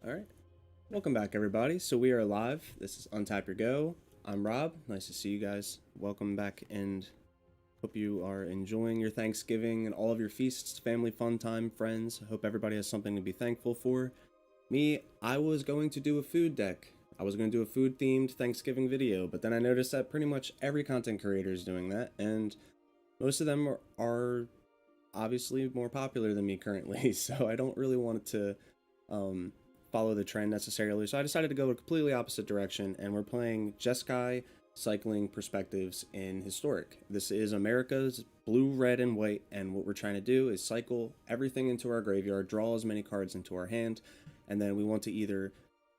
Alright, welcome back everybody. So we are live. This is Untap Your Go. I'm Rob. Nice to see you guys. Welcome back and hope you are enjoying your Thanksgiving and all of your feasts, family fun time, friends. Hope everybody has something to be thankful for. Me, I was going to do a food deck. I was going to do a food themed Thanksgiving video, but then I noticed that pretty much every content creator is doing that, and most of them are obviously more popular than me currently, so I don't really want to follow the trend necessarily. So I decided to go a completely opposite direction, and we're playing Jeskai Cycling Perspectives in Historic. This is America's blue, red, and white, and what we're trying to do is cycle everything into our graveyard, draw as many cards into our hand, and then we want to either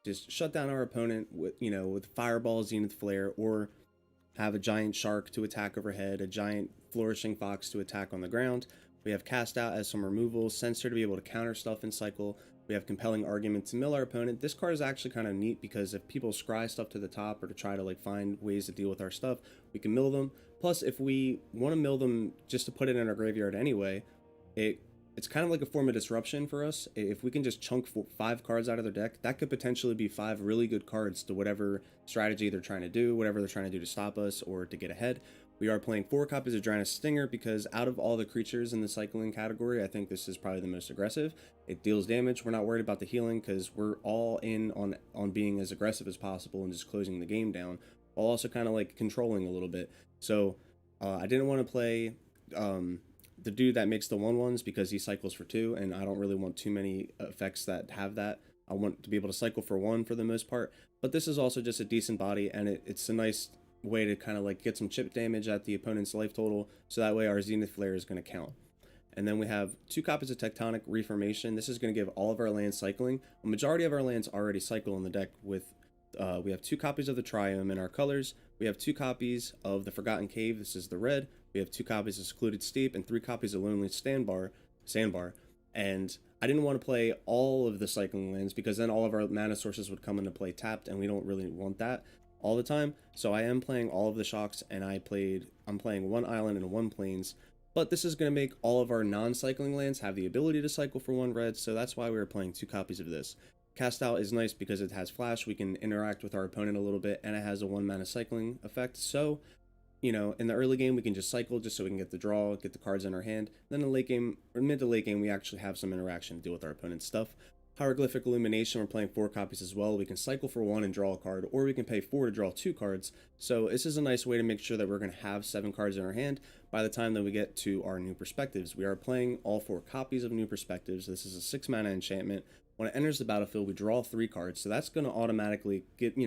just shut down our opponent with, with Fireball, Zenith Flare, or have a giant shark to attack overhead, a giant flourishing fox to attack on the ground. We have Cast Out as some removals, Censor to be able to counter stuff in cycle. We have Compelling Argument to mill our opponent. This card is actually kind of neat because if people scry stuff to the top or to try to find ways to deal with our stuff, we can mill them. Plus, if we want to mill them just to put it in our graveyard anyway, it's kind of like a form of disruption for us. If we can just chunk 5 cards out of their deck, that could potentially be 5 really good cards to whatever strategy they're trying to do, whatever they're trying to do to stop us or to get ahead. We are playing 4 copies of Drannus Stinger because out of all the creatures in the cycling category, I think this is probably the most aggressive. It deals damage. We're not worried about the healing because we're all in on being as aggressive as possible and just closing the game down, while also kind of controlling a little bit. So I didn't want to play the dude that makes the 1/1s because he cycles for 2, and I don't really want too many effects that have that. I want to be able to cycle for 1 for the most part, but this is also just a decent body, and it's a nice way to kind of get some chip damage at the opponent's life total, so that way our Zenith Flare is going to count. And then we have 2 copies of Tectonic Reformation. This is going to give all of our lands cycling. A majority of our lands already cycle in the deck with we have 2 copies of the Triome in our colors. We have 2 copies of the Forgotten Cave. This is the red. We have 2 copies of Secluded Steep and 3 copies of Lonely Sandbar. And I didn't want to play all of the cycling lands because then all of our mana sources would come into play tapped, and we don't really want that all the time. So I am playing all of the shocks, and I'm playing 1 island and 1 plains. But this is going to make all of our non-cycling lands have the ability to cycle for 1 red, so that's why we were playing 2 copies of this. Cast Out is nice because it has flash. We can interact with our opponent a little bit, and it has a 1 mana cycling effect. So, in the early game, we can just cycle just so we can get the draw, get the cards in our hand. Then in the late game, or mid to late game, we actually have some interaction to deal with our opponent's stuff. Hieroglyphic Illumination, we're playing 4 copies as well. We can cycle for 1 and draw a card, or we can pay 4 to draw 2 cards. So this is a nice way to make sure that we're going to have 7 cards in our hand by the time that we get to our New Perspectives. We are playing all 4 copies of New Perspectives. This is a 6 mana enchantment. When it enters the battlefield, we draw 3 cards, so that's going to automatically get,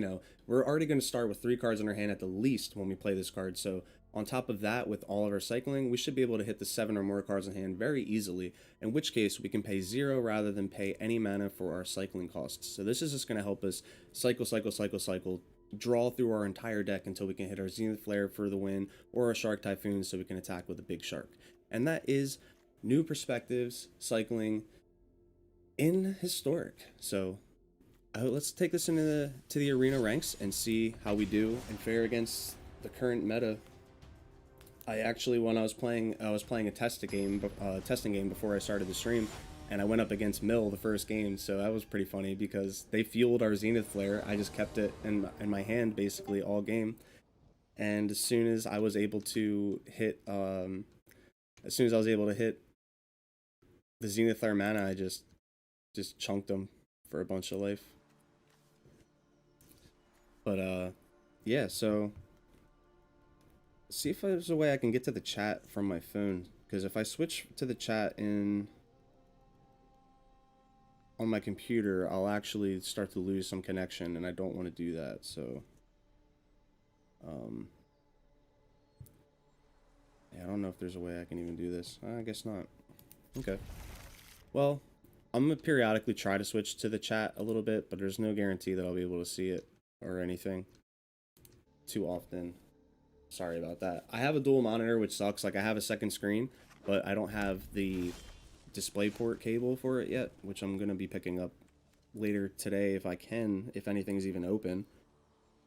we're already going to start with 3 cards in our hand at the least when we play this card. So on top of that, with all of our cycling, we should be able to hit the 7 or more cards in hand very easily, in which case we can pay 0 rather than pay any mana for our cycling costs. So this is just going to help us cycle, draw through our entire deck until we can hit our Zenith Flare for the win, or our Shark Typhoon so we can attack with a big shark. And that is New Perspectives cycling in Historic. So let's take this into the arena ranks and see how we do and fare against the current meta. I actually, when I was playing a testing game before I started the stream, and I went up against Mill the first game, so that was pretty funny because they fueled our Zenith Flare. I just kept it in my hand basically all game, and as soon as I was able to hit the Zenith Flare mana, I just chunked them for a bunch of life. But yeah, so see if there's a way I can get to the chat from my phone, because if I switch to the chat on my computer, I'll actually start to lose some connection, and I don't want to do that. So yeah, I don't know if there's a way I can even do this. I guess not. Okay, well, I'm gonna periodically try to switch to the chat a little bit, but there's no guarantee that I'll be able to see it or anything too often. Sorry about that. I have a dual monitor, which sucks. I have a second screen, but I don't have the DisplayPort cable for it yet, which I'm gonna be picking up later today if I can, if anything's even open,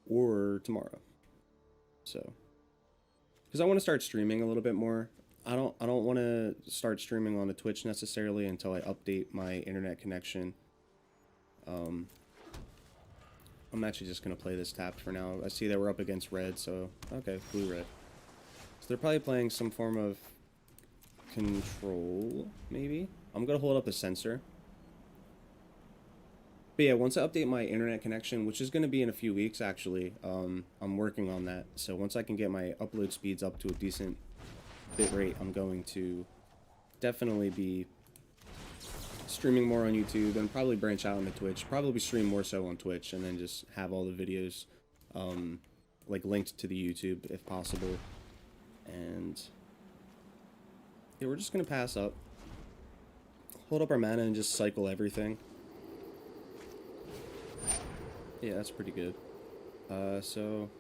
or tomorrow. So, because I want to start streaming a little bit more. I don't want to start streaming on the Twitch necessarily until I update my internet connection I'm actually just going to play this tapped for now. I see that we're up against red, so okay, blue-red. So they're probably playing some form of control, maybe? I'm going to hold up a sensor. But yeah, once I update my internet connection, which is going to be in a few weeks, actually, I'm working on that. So once I can get my upload speeds up to a decent bit rate, I'm going to definitely be streaming more on YouTube and probably branch out into Twitch. Probably stream more so on Twitch and then just have all the videos like linked to the YouTube if possible. And yeah, we're just going to pass up. Hold up our mana and just cycle everything. Yeah, that's pretty good. So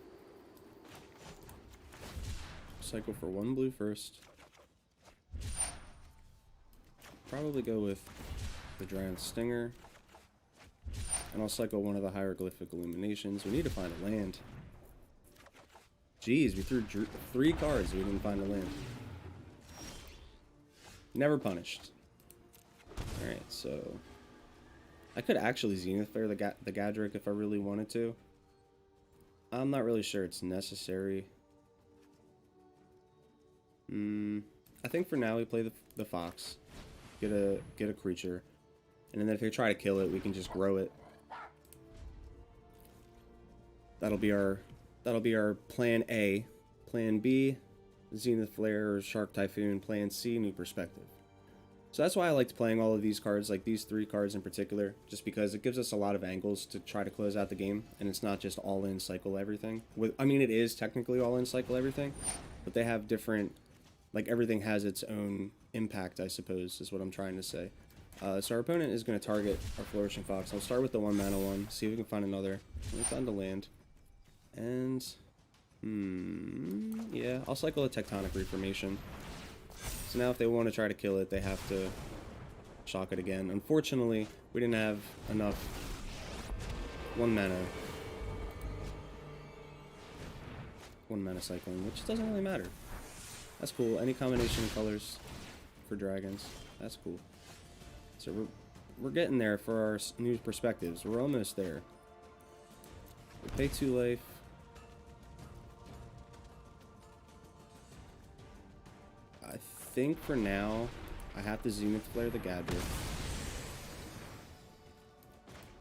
cycle for 1 blue first. Probably go with the Giant Stinger. And I'll cycle one of the Hieroglyphic Illuminations. We need to find a land. Jeez, we threw 3 cards, we didn't find a land. Never punished. Alright, so I could actually Zenith Flare the Gadrick if I really wanted to. I'm not really sure it's necessary. I think for now we play the Fox. Get a creature. And then if they try to kill it, we can just grow it. That'll be our plan A. Plan B, Zenith Flare or Shark Typhoon. Plan C, New Perspective. So that's why I liked playing all of these cards, like these 3 cards in particular, just because it gives us a lot of angles to try to close out the game, and it's not just all-in cycle everything. I mean, it is technically all-in cycle everything, but they have different, like everything has its own impact, I suppose, is what I'm trying to say. So our opponent is going to target our Flourishing Fox. I'll start with the 1 mana one, see if we can find another. We found a land. And, yeah, I'll cycle a Tectonic Reformation. So now if they want to try to kill it, they have to shock it again. Unfortunately, we didn't have enough 1 mana cycling, which doesn't really matter. That's cool. Any combination of colors for dragons. That's cool. So we're getting there for our new perspectives. We're almost there. We pay 2 life. I think for now I have to Zenith Flare the Gadget.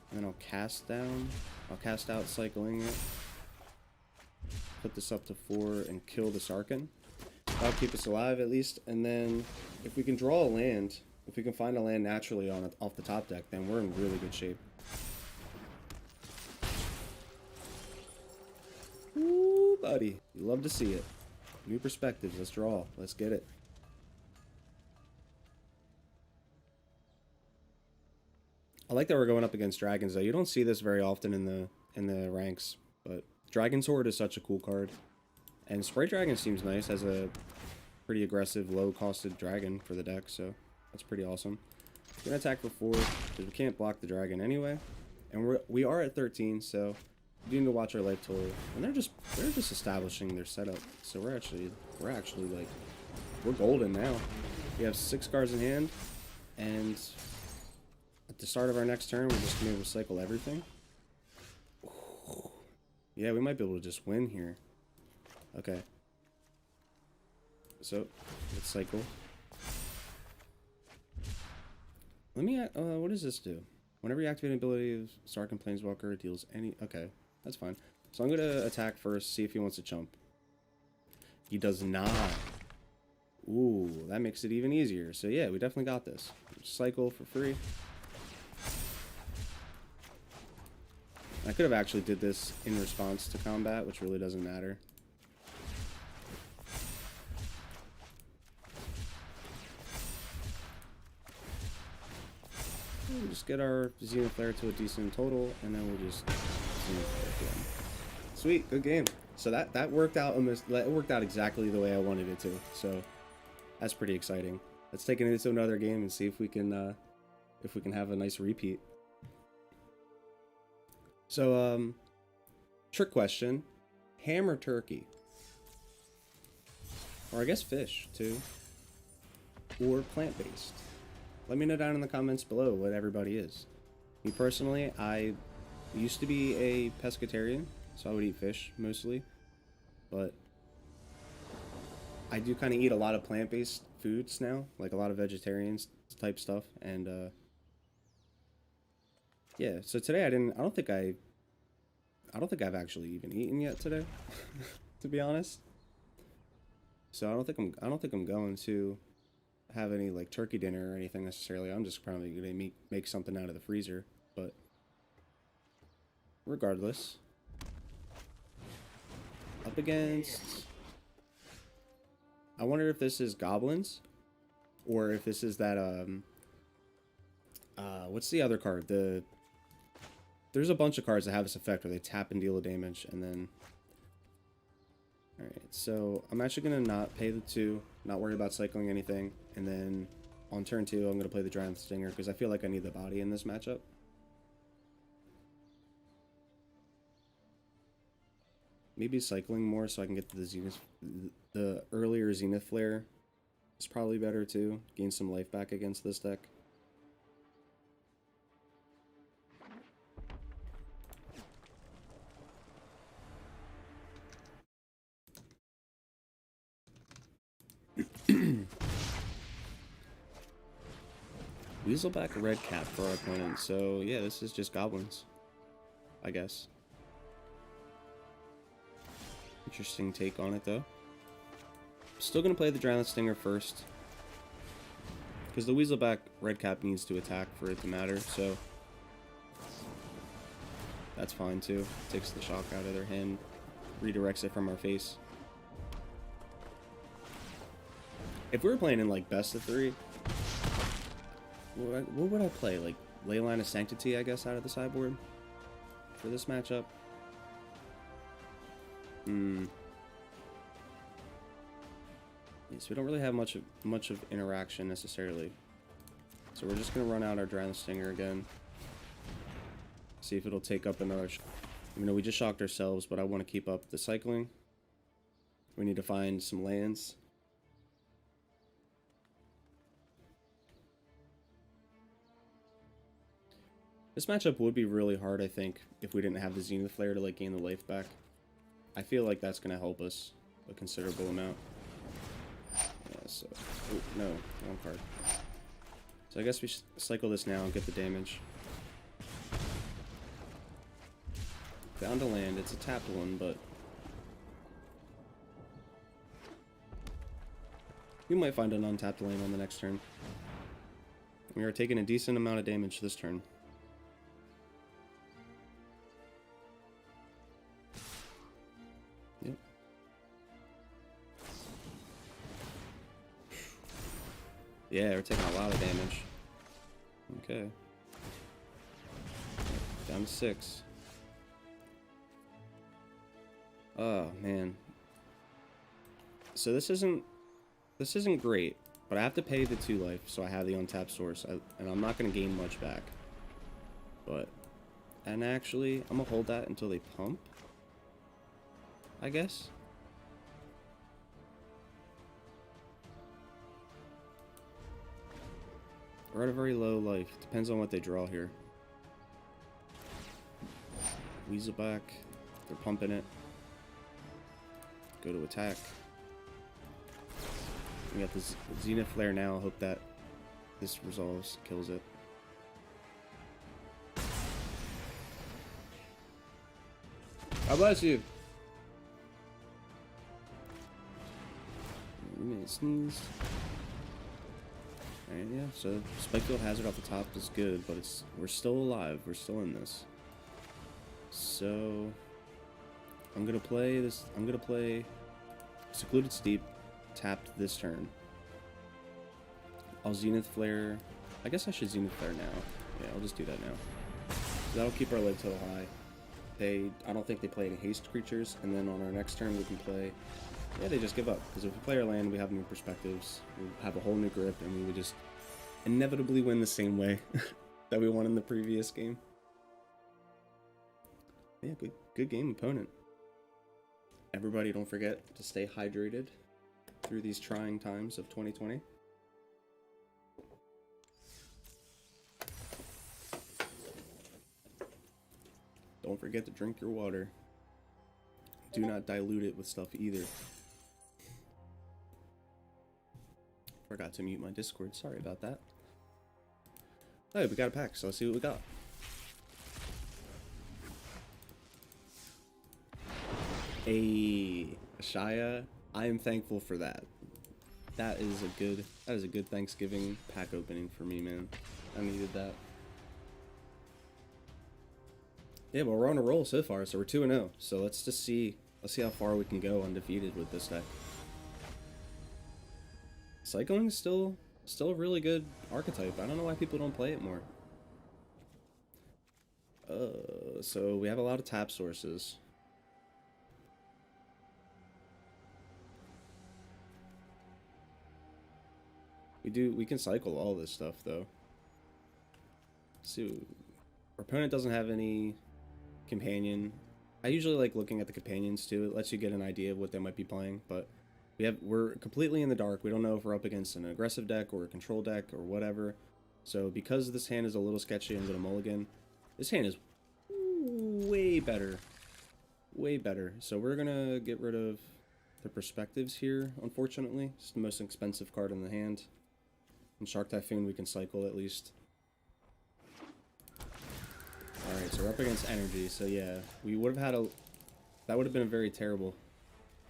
And then I'll cast down. I'll cast out cycling it. Put this up to 4 and kill the Sarkhan. That'll keep us alive at least. And then if we can draw a land, if we can find a land naturally off the top deck, then we're in really good shape. Ooh, buddy. You love to see it. New perspectives. Let's draw. Let's get it. I like that we're going up against dragons, though. You don't see this very often in the ranks, but Dragon's Horde is such a cool card. And Spray Dragon seems nice as a pretty aggressive, low-costed dragon for the deck, so that's pretty awesome. We're gonna attack for 4 because we can't block the dragon anyway, and we are at 13, so we need to watch our life total. And they're just establishing their setup, so we're actually like we're golden now. We have 6 cards in hand, and at the start of our next turn, we're just gonna be able to cycle everything. Yeah, we might be able to just win here. Okay. So, let's cycle. Let me, what does this do? Whenever you activate an ability of Sarkhan Planeswalker, it deals any, okay, that's fine. So I'm going to attack first, see if he wants to chump. He does not. Ooh, that makes it even easier. So yeah, we definitely got this. Cycle for free. I could have actually did this in response to combat, which really doesn't matter. We'll just get our Zenith Flare to a decent total, and then we'll just Zenith Flare again. Sweet, good game. So that worked out exactly the way I wanted it to. So that's pretty exciting. Let's take it into another game and see if we can have a nice repeat. So trick question: ham or turkey? Or I guess fish too. Or plant-based. Let me know down in the comments below what everybody is. Me personally, I used to be a pescatarian, so I would eat fish mostly, but I do kind of eat a lot of plant-based foods now, like a lot of vegetarian type stuff, and yeah. So today I don't think I've actually even eaten yet today, to be honest. So I don't think I'm going to have any like turkey dinner or anything necessarily. I'm just probably gonna make something out of the freezer, but regardless, up against. I wonder if this is goblins, or if this is that what's the other card? There's a bunch of cards that have this effect where they tap and deal a damage, and then. All right, so I'm actually gonna not pay the 2, not worry about cycling anything, and then on turn 2 I'm gonna play the Giant Stinger because I feel like I need the body in this matchup. Maybe cycling more so I can get to the Zenith. The earlier Zenith Flare is probably better too. Gain some life back against this deck. Weaselback Red Cap for our opponent. So yeah, this is just goblins, I guess. Interesting take on it though. Still gonna play the Giant Stinger first, because the Weaselback Red Cap needs to attack for it to matter, so that's fine too. Takes the shock out of their hand, redirects it from our face. If we were playing in like best of 3, what would I play? Like Leyline of Sanctity, I guess, out of the sideboard for this matchup. Yeah, so we don't really have much of interaction necessarily. So we're just gonna run out our Giant Stinger again. See if it'll take up another. You know, we just shocked ourselves, but I want to keep up the cycling. We need to find some lands. This matchup would be really hard, I think, if we didn't have the Zenith Flare to like gain the life back. I feel like that's gonna help us a considerable amount. Yeah, so oh, no, wrong card. So I guess we should cycle this now and get the damage. Found a land. It's a tapped one, but we might find an untapped land on the next turn. We are taking a decent amount of damage this turn. Yep. Yeah, we're taking a lot of damage. Okay. Down to 6. Oh man. So this isn't great, but I have to pay the 2 life, so I have the untapped source, and I'm not gonna gain much back. And actually, I'm gonna hold that until they pump, I guess. We're at a very low life. Depends on what they draw here. Weaselback, they're pumping it. Go to attack. We got this Zenith Flare now. Hope that this resolves, kills it. God bless you. You may sneeze. Alright, yeah, so Spikefield Hazard off the top is good, but we're still alive. We're still in this. So I'm gonna play this. I'm gonna play Secluded Steep, tapped this turn. I'll Zenith Flare. I guess I should Zenith Flare now. Yeah, I'll just do that now. That'll keep our life total high. I don't think they play any haste creatures, and then on our next turn we can play. Yeah, they just give up, because if we play our land, we have new perspectives. We have a whole new grip, and we would just inevitably win the same way that we won in the previous game. Yeah, good game, opponent. Everybody, don't forget to stay hydrated through these trying times of 2020. Don't forget to drink your water. Do not dilute it with stuff either. Forgot to mute my Discord. Sorry about that. Oh, we got a pack, so let's see what we got. A Shaya. I am thankful for that. That is a good Thanksgiving pack opening for me, man. I needed that. Yeah, but we're on a roll so far, so we're 2-0. So let's see how far we can go undefeated with this deck. Cycling is still a really good archetype. I don't know why people don't play it more. So we have a lot of tap sources. We can cycle all this stuff though. So our opponent doesn't have any companion. I usually like looking at the companions too. It lets you get an idea of what they might be playing, but we're completely in the dark. We don't know if we're up against an aggressive deck or a control deck or whatever. So because this hand is a little sketchy, I'm gonna mulligan. This hand is way better. Way better. So we're gonna get rid of the perspectives here, unfortunately. It's the most expensive card in the hand. In Shark Typhoon we can cycle at least. Alright, so we're up against energy, so yeah, we would have had that would have been a very terrible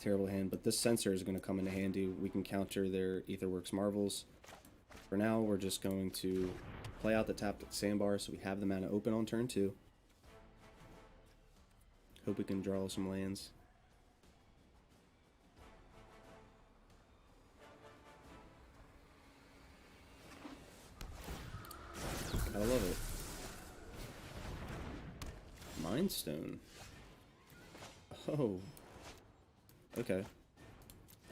hand, but this sensor is going to come into handy. We can counter their Aetherworks Marvels. For now, we're just going to play out the tapped sandbar so we have the mana open on turn 2. Hope we can draw some lands. I love it. Mind Stone. Oh. Okay.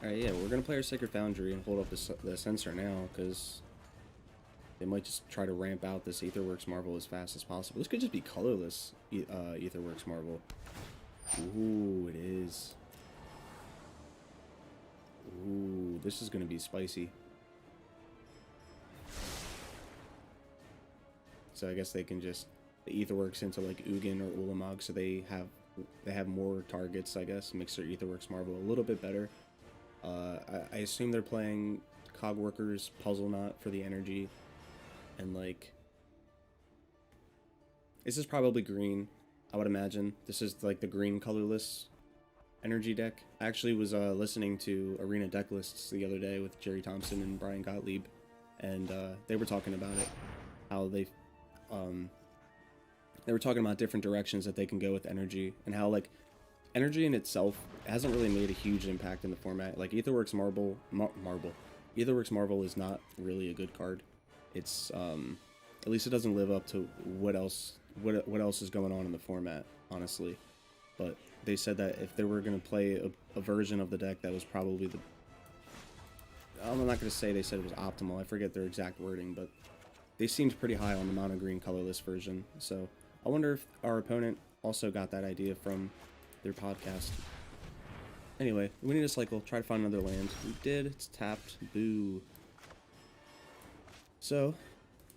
Alright, yeah, we're gonna play our Sacred Foundry and hold up the sensor now, because they might just try to ramp out this Aetherworks Marvel as fast as possible. This could just be colorless Aetherworks Marvel. Ooh, it is. Ooh, this is gonna be spicy. So I guess they can just the Aetherworks into like Ugin or Ulamog, so they have more targets, I guess. Makes their Aetherworks Marvel a little bit better. I assume they're playing Cogworkers Puzzle Knot for the energy, and like this is probably green. I would imagine this is like the green colorless energy deck. I actually was listening to Arena deck lists the other day with Jerry Thompson and Brian Gottlieb, and they were talking about it, how they were talking about different directions that they can go with energy, and how like energy in itself hasn't really made a huge impact in the format. Like Aetherworks Aetherworks Marvel is not really a good card. It's at least it doesn't live up to what else is going on in the format, honestly. But they said that if they were going to play a version of the deck that was probably I'm not going to say they said it was optimal. I forget their exact wording, but they seemed pretty high on the mono green colorless version. So I wonder if our opponent also got that idea from their podcast. Anyway, we need to cycle, try to find another land. We did, it's tapped, boo. So,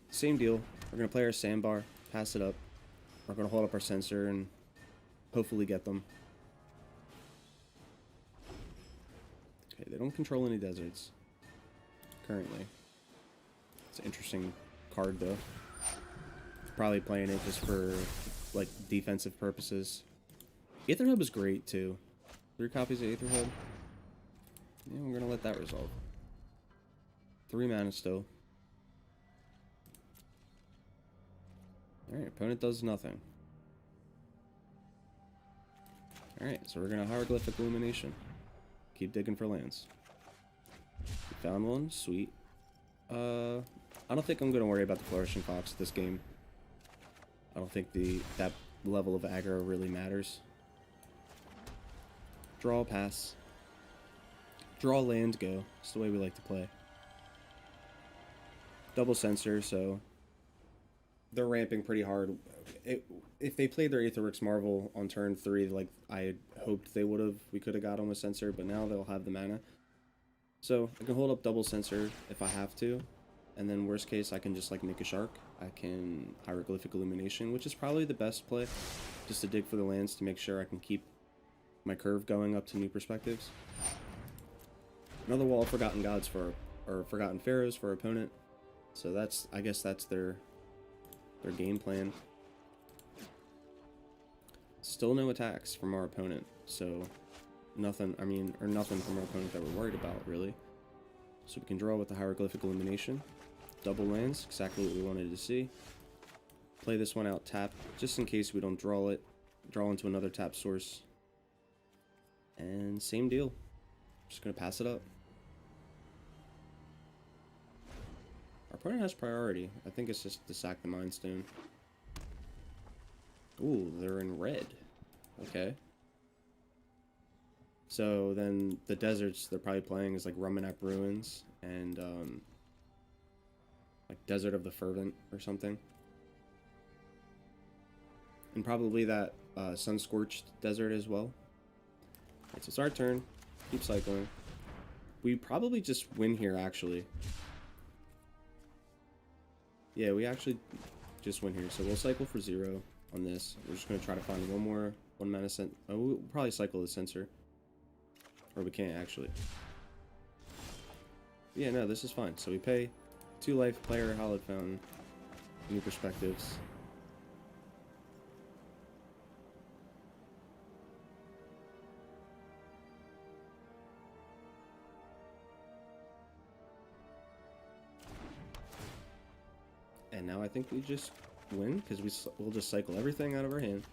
same deal. We're going to play our sandbar, pass it up. We're going to hold up our sensor and hopefully get them. Okay, they don't control any deserts currently. It's an interesting card though. Probably playing it just for like defensive purposes. Aetherhub is great too. 3 copies of Aetherhub. Yeah, we're gonna let that resolve. 3 mana still. Alright, opponent does nothing. Alright, so we're gonna Hieroglyphic Illumination. Keep digging for lands. We found one, sweet. I don't think I'm gonna worry about the Flourishing Fox this game. I don't think that level of aggro really matters. Draw, pass. Draw, land, go. It's the way we like to play. Double sensor, so they're ramping pretty hard. If they played their Aetherworks Marvel on turn 3, like I had hoped they would have, we could have got them with sensor, but now they'll have the mana. So I can hold up double sensor if I have to. And then worst case, I can just like make a shark. I can Hieroglyphic Illumination, which is probably the best play, just to dig for the lands to make sure I can keep my curve going up to new perspectives. Another Wall of Forgotten Gods for, or Forgotten Pharaohs for our opponent. So that's, I guess that's their game plan. Still no attacks from our opponent, so nothing, I mean, or nothing from our opponent that we're worried about, really. So we can draw with the Hieroglyphic Illumination. Double lands, exactly what we wanted to see. Play this one out tap, just in case we don't draw it. Draw into another tap source. And same deal. Just gonna pass it up. Our opponent has priority. I think it's just to sack the Mind Stone. Ooh, they're in red. Okay. So then the deserts they're probably playing is like Ruminap Ruins and like Desert of the Fervent or something. And probably that Sun-Scorched Desert as well. Alright, so it's our turn. Keep cycling. We probably just win here, actually. Yeah, we actually just win here. So we'll cycle for 0 on this. We're just going to try to find one more 1-mana cent. Oh, we'll probably cycle the Censor. Or we can't, actually. Yeah, no, this is fine. So we pay 2 life, player, Hallowed Fountain, new perspectives. And now I think we just win, because we'll just cycle everything out of our hand.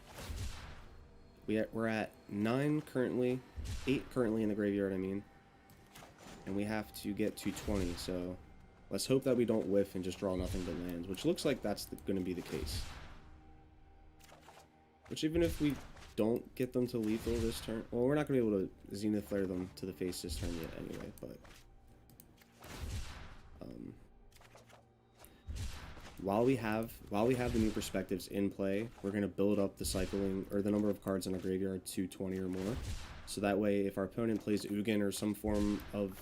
We're at 9 currently, 8 currently in the graveyard, I mean. And we have to get to 20, so let's hope that we don't whiff and just draw nothing but lands, which looks like that's going to be the case. Which even if we don't get them to lethal this turn, well, we're not going to be able to Zenith Flare them to the face this turn yet anyway, but while we have the new perspectives in play, we're going to build up the cycling or the number of cards in our graveyard to 20 or more. So that way, if our opponent plays Ugin or some form of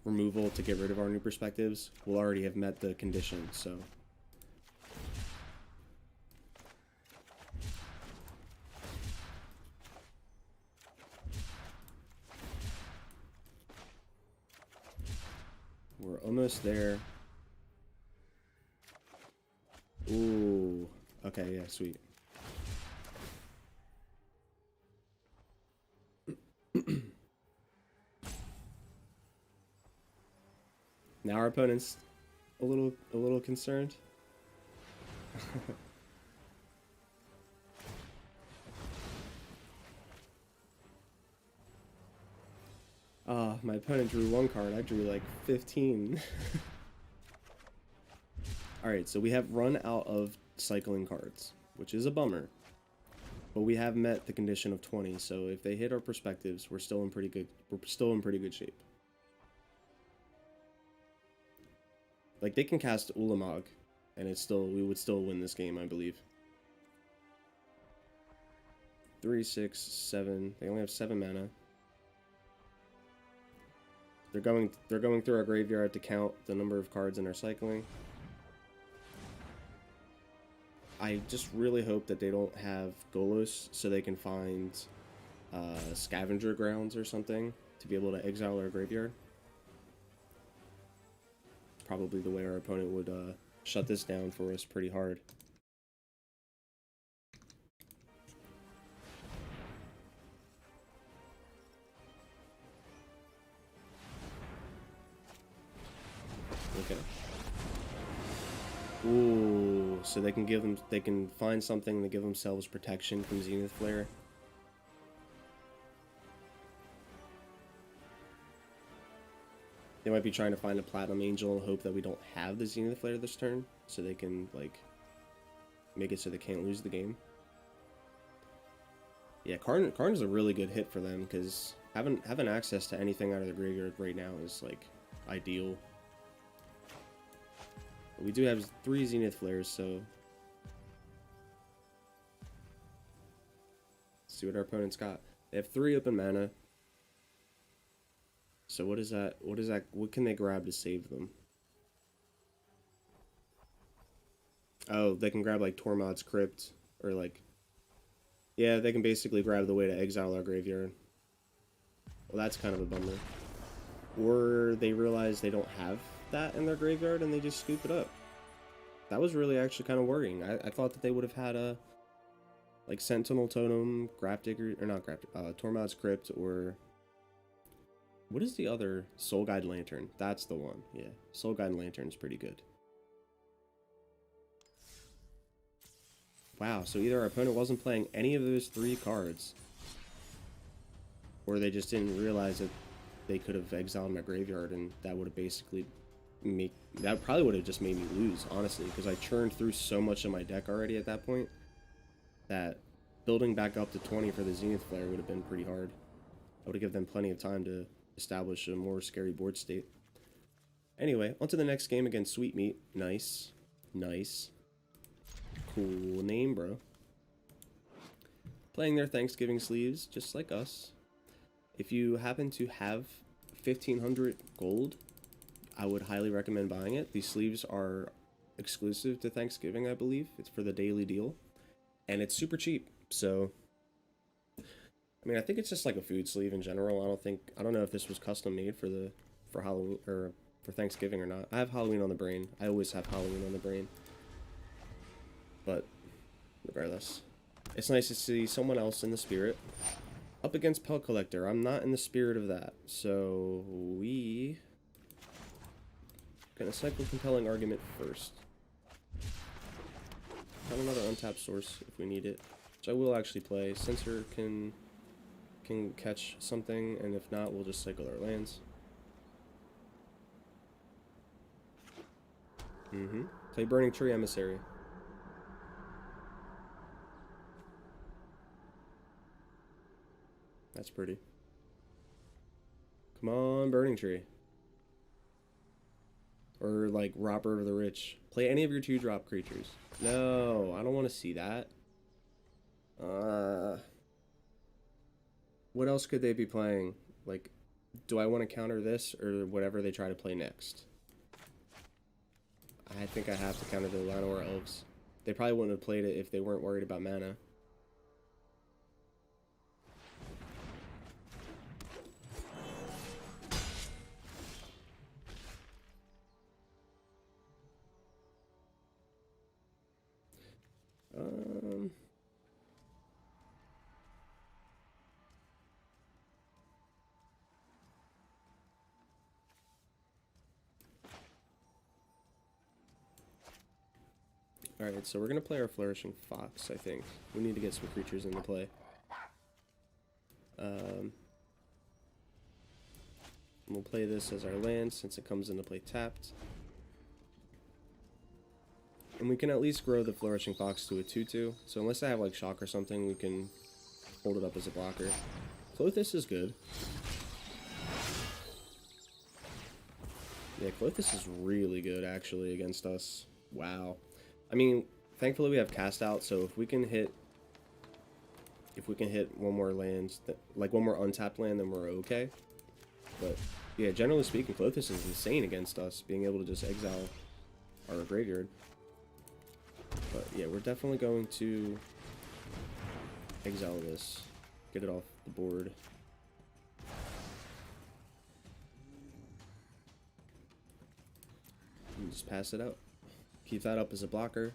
removal to get rid of our new perspectives, we'll already have met the condition. So we're almost there. Ooh, okay, yeah, sweet. Now our opponent's a little concerned. My opponent drew 1 card. I drew like 15. Alright, so we have run out of cycling cards, which is a bummer. But we have met the condition of 20, so if they hit our perspectives, we're still in pretty good shape. Like, they can cast Ulamog, and we would still win this game, I believe. 3, 6, 7. They only have 7 mana. They're going through our graveyard to count the number of cards in our cycling. I just really hope that they don't have Golos so they can find scavenger grounds or something to be able to exile our graveyard. Probably the way our opponent would shut this down for us pretty hard. Okay. Ooh, so they can find something to give themselves protection from Zenith Flare. They might be trying to find a Platinum Angel and hope that we don't have the Zenith Flare this turn, so they can, like, make it so they can't lose the game. Yeah, Karn's a really good hit for them, because having access to anything out of the graveyard right now is, like, ideal. But we do have 3 Zenith Flares, so let's see what our opponent's got. They have 3 open mana. So what is that? What can they grab to save them? Oh, they can grab like Tormod's Crypt, or like, yeah, they can basically grab the way to exile our graveyard. Well, that's kind of a bummer. Or they realize they don't have that in their graveyard and they just scoop it up. That was really actually kind of worrying. I thought that they would have had a like Sentinel Totem, Grafdigger, or not Grafdigger, Tormod's Crypt, or what is the other? Soul Guide Lantern. That's the one. Yeah, Soul Guide Lantern's pretty good. Wow, so either our opponent wasn't playing any of those 3 cards, or they just didn't realize that they could have exiled my graveyard, and that would have basically that probably would have just made me lose, honestly, because I churned through so much of my deck already at that point that building back up to 20 for the Zenith Flare would have been pretty hard. I would have given them plenty of time to establish a more scary board state. Anyway, on to the next game against Sweetmeat. Nice. Nice. Cool name, bro. Playing their Thanksgiving sleeves, just like us. If you happen to have 1,500 gold, I would highly recommend buying it. These sleeves are exclusive to Thanksgiving, I believe. It's for the daily deal. And it's super cheap, so... I mean, I think it's just like a food sleeve in general. I don't know if this was custom made for Halloween, or for Thanksgiving or not. I have Halloween on the brain. I always have Halloween on the brain. But, regardless. It's nice to see someone else in the spirit. Up against Pel Collector. I'm not in the spirit of that. So, we... gonna cycle Compelling Argument first. Have another untapped source if we need it. Which I will actually play. Censor can catch something, and if not, we'll just cycle our lands. Play Burning Tree Emissary. That's pretty. Come on, Burning Tree. Or like Robber of the Rich. Play any of your 2-drop creatures. No, I don't want to see that. What else could they be playing? Like, do I want to counter this or whatever they try to play next? I think I have to counter the Llanowar Elves. They probably wouldn't have played it if they weren't worried about mana. Alright, so we're going to play our Flourishing Fox, I think. We need to get some creatures into play. We'll play this as our land since it comes into play tapped. And we can at least grow the Flourishing Fox to a 2/2. So unless I have like Shock or something, we can hold it up as a blocker. Clothis is good. Yeah, Clothis is really good actually against us. Wow. I mean, thankfully we have Cast Out, so if we can hit one more land, like one more untapped land, then we're okay. But yeah, generally speaking, Clothis is insane against us, being able to just exile our graveyard. But yeah, we're definitely going to exile this, get it off the board. And just pass it out. Keep that up as a blocker.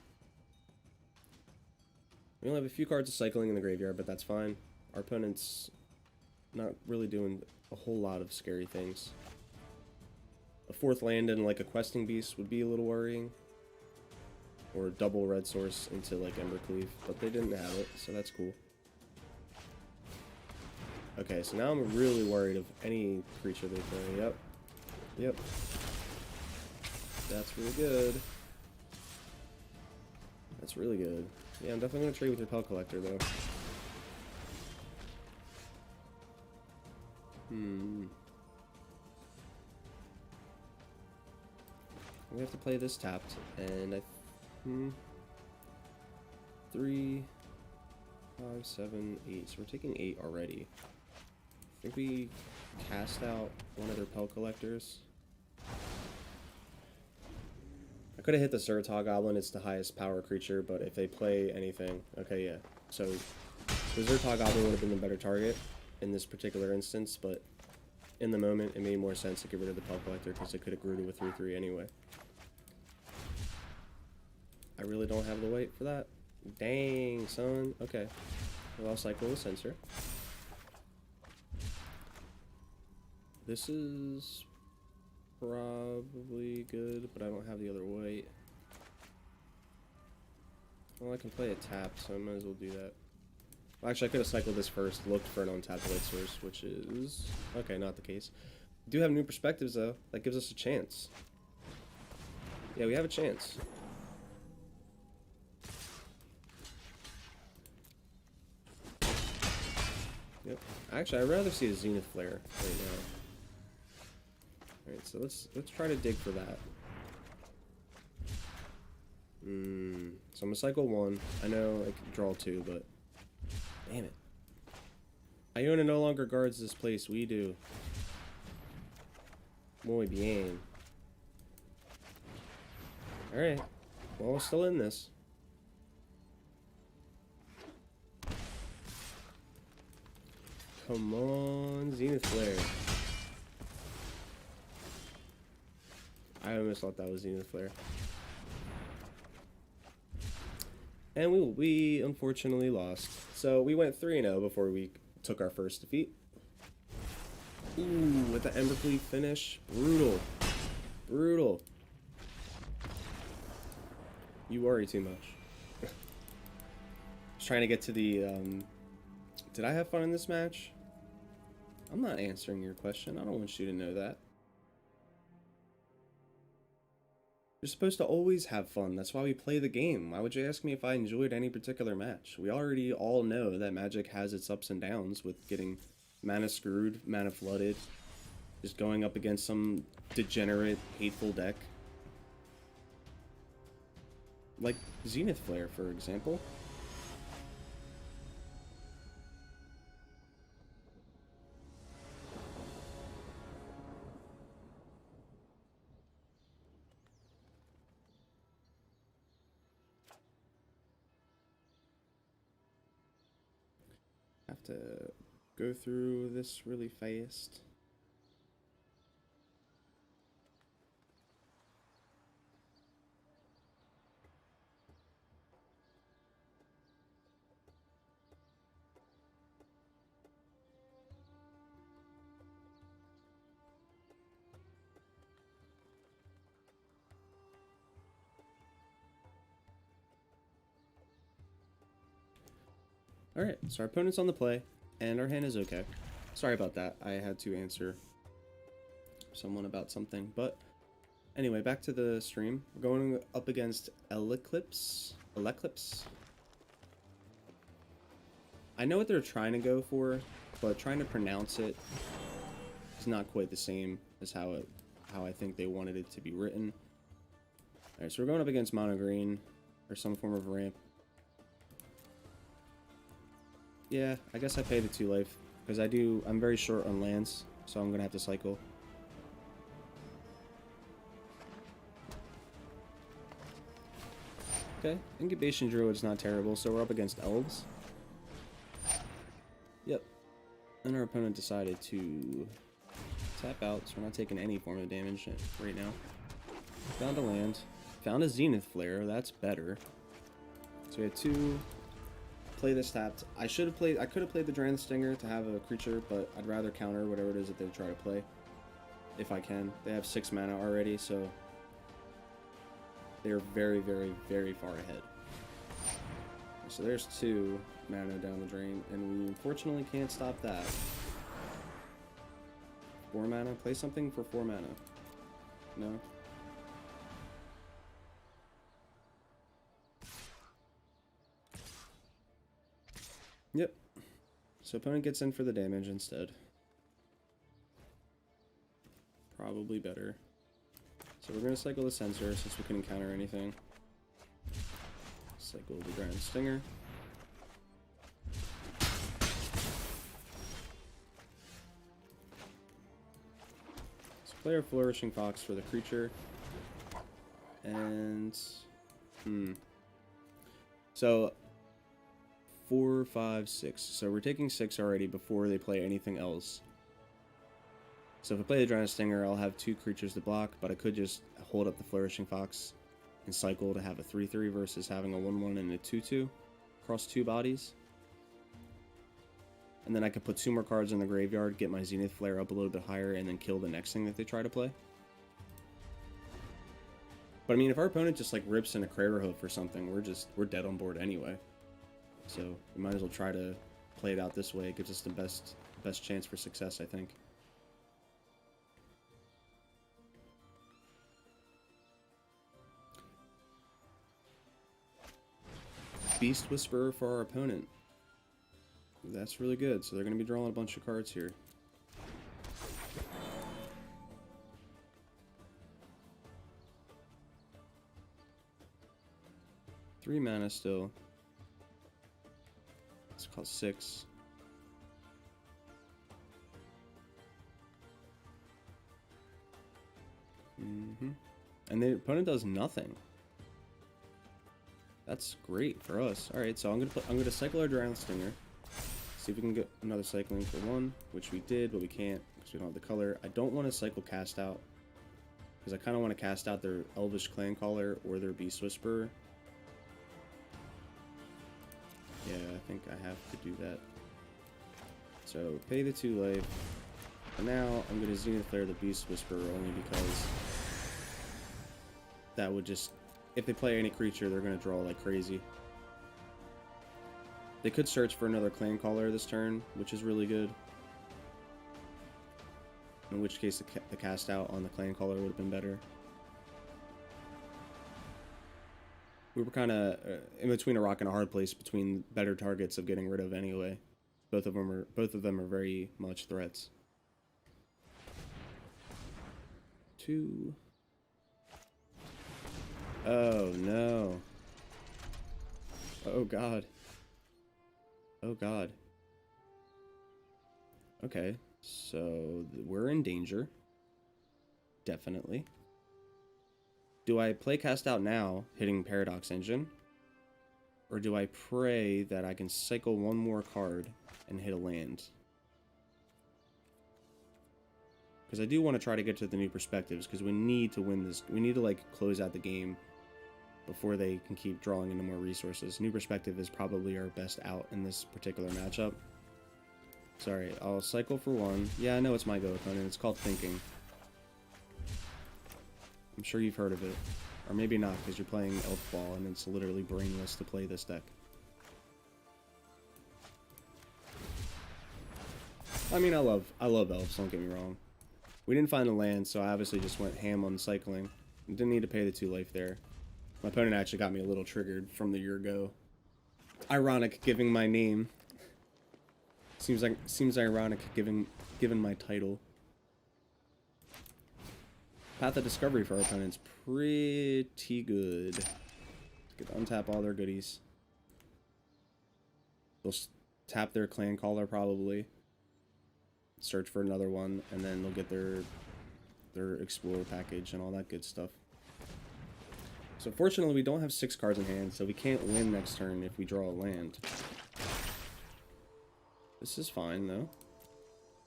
We only have a few cards of cycling in the graveyard, but that's fine. Our opponent's not really doing a whole lot of scary things. A 4th land and like a Questing Beast would be a little worrying. Or double red source into like Embercleave, but they didn't have it, so that's cool. Okay, so now I'm really worried of any creature they play. Yep. Yep. That's really good. That's really good. Yeah, I'm definitely going to trade with your Pel Collector, though. We have to play this tapped, and 3, 5, 7, 8. So we're taking 8 already. I think we cast out one of their Pel Collectors. I could have hit the Zertog Goblin, it's the highest power creature, but if they play anything, okay, yeah. So the Zertog Goblin would have been the better target in this particular instance, but in the moment, it made more sense to get rid of the Pelt Collector because it could have grew to a 3/3 anyway. I really don't have the weight for that. Dang, son. Okay. Well, I'll cycle the sensor. This is probably good, but I don't have the other weight. Well, I can play a tap, so I might as well do that. Well, actually, I could have cycled this first, looked for an untapped light source, which is... okay, not the case. We do have new perspectives, though. That gives us a chance. Yeah, we have a chance. Yep. Actually, I'd rather see a Zenith Flare right now. Alright, so let's try to dig for that. So I'm gonna cycle 1. I know I can draw 2, but... damn it. Iona no longer guards this place. We do. Muy bien. Alright. Well, we're still in this. Come on, Zenith Flare. I almost thought that was Zenith Flare. And we unfortunately lost. So we went 3-0 before we took our first defeat. Ooh, with the Embercleave finish. Brutal. Brutal. You worry too much. I was trying to get to the... did I have fun in this match? I'm not answering your question. I don't want you to know that. You're supposed to always have fun. That's why we play the game. Why would you ask me if I enjoyed any particular match? We already all know that Magic has its ups and downs with getting mana screwed, mana flooded, just going up against some degenerate, hateful deck. Like Zenith Flare, for example. Have to go through this really fast. Alright, so our opponent's on the play, and our hand is okay. Sorry about that, I had to answer someone about something, but anyway, back to the stream. We're going up against Eleclipse. I know what they're trying to go for, but trying to pronounce it is not quite the same as how I think they wanted it to be written. Alright, so we're going up against Mono Green, or some form of ramp. Yeah, I guess I paid the 2 life, because I'm very short on lands, so I'm gonna have to cycle. Okay, Incubation Druid's not terrible, so we're up against Elves. Yep. And our opponent decided to tap out, so we're not taking any form of damage right now. Found a land. Found a Zenith Flare, that's better. So we had 2... play this tapped. I could have played the Dragon Stinger to have a creature, but I'd rather counter whatever it is that they try to play. If I can. They have 6 mana already, so they're very, very, very far ahead. So there's 2 mana down the drain, and we unfortunately can't stop that. 4 mana? Play something for 4 mana. No? Yep. So opponent gets in for the damage instead. Probably better. So we're going to cycle the Sensor since we couldn't counter anything. Cycle the Dragon Stinger. So play our Flourishing Fox for the creature. And so 4, 5, 6. So we're taking 6 already before they play anything else. So if I play the Dragon Stinger, I'll have 2 creatures to block, but I could just hold up the Flourishing Fox and cycle to have a 3/3 versus having a 1/1 and a 2/2 across 2 bodies. And then I could put 2 more cards in the graveyard, get my Zenith Flare up a little bit higher, and then kill the next thing that they try to play. But I mean, if our opponent just like rips in a Crater Hoof or something, we're dead on board anyway. So we might as well try to play it out this way. It gives us the best chance for success, I think. Beast Whisperer for our opponent. That's really good. So they're going to be drawing a bunch of cards here. Three mana still. It's called 6. And the opponent does nothing. That's great for us. All right, so I'm gonna cycle our Dragon Stinger. See if we can get another cycling for 1, which we did, but we can't because we don't have the color. I don't want to cycle Cast Out because I kind of want to cast out their Elvish Clancaller or their Beast Whisperer. Yeah, I think I have to do that. So pay the 2 life. For now, I'm gonna Zenith Flare the Beast Whisperer only because that would just, if they play any creature, they're gonna draw like crazy. They could search for another Clancaller this turn, which is really good. In which case, the cast out on the Clancaller would have been better. We were kind of in between a rock and a hard place between better targets of getting rid of anyway. Both of them are very much threats. 2. Oh no. Oh god. Oh god. Okay, so we're in danger. Definitely. Do I play Cast Out now, hitting Paradox Engine? Or do I pray that I can cycle 1 more card and hit a land? Because I do want to try to get to the new perspectives, because we need to win this. We need to, like, close out the game before they can keep drawing into more resources. New perspective is probably our best out in this particular matchup. Sorry, I'll cycle for 1. Yeah, I know it's my go opponent. It's called Thinking. I'm sure you've heard of it. Or maybe not, because you're playing Elf Ball and it's literally brainless to play this deck. I mean, I love elves, don't get me wrong. We didn't find a land, so I obviously just went ham on cycling. Didn't need to pay the 2 life there. My opponent actually got me a little triggered from the year ago. Ironic, giving my name. Seems ironic, given my title. Path of Discovery for our opponent's pretty good. Let's get to untap all their goodies. They'll tap their Clancaller probably. Search for another one, and then they'll get their Explorer package and all that good stuff. So fortunately, we don't have 6 cards in hand, so we can't win next turn if we draw a land. This is fine, though.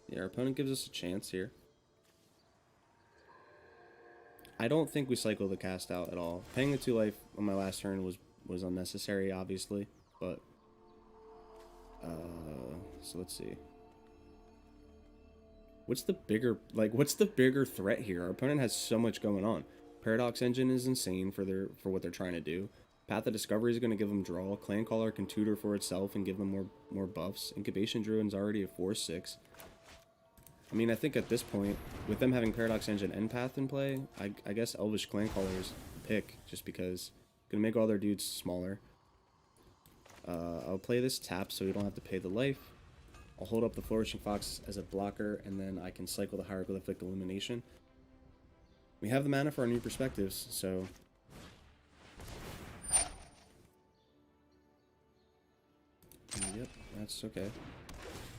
Yeah, our opponent gives us a chance here. I don't think we cycle the Cast Out at all. Paying the 2 life on my last turn was unnecessary, obviously, but... so let's see. What's the bigger threat here? Our opponent has so much going on. Paradox Engine is insane for what they're trying to do. Path of Discovery is going to give them draw. Clancaller can tutor for itself and give them more buffs. Incubation Druid's already a 4/6. I mean, I think at this point, with them having Paradox Engine and Path in play, I guess Elvish Clancaller is the pick, just because it's going to make all their dudes smaller. I'll play this tap so we don't have to pay the life. I'll hold up the Flourishing Fox as a blocker, and then I can cycle the Hieroglyphic Illumination. We have the mana for our new perspectives, so... Yep, that's okay.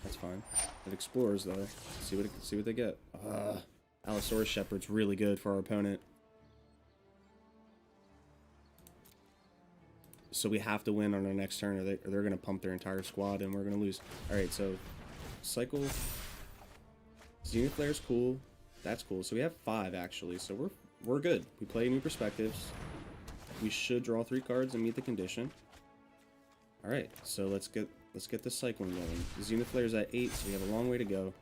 That's fine. It Explorers, though. See what they get. Allosaurus Shepherd's really good for our opponent. So we have to win on our next turn, or they're going to pump their entire squad, and we're going to lose. Alright, so cycle. Zenith Flare's cool. That's cool. So we have 5, actually. So we're good. We play New Perspectives. We should draw 3 cards and meet the condition. Alright, so let's get this cycling going. Zenith Flare's at 8, so we have a long way to go.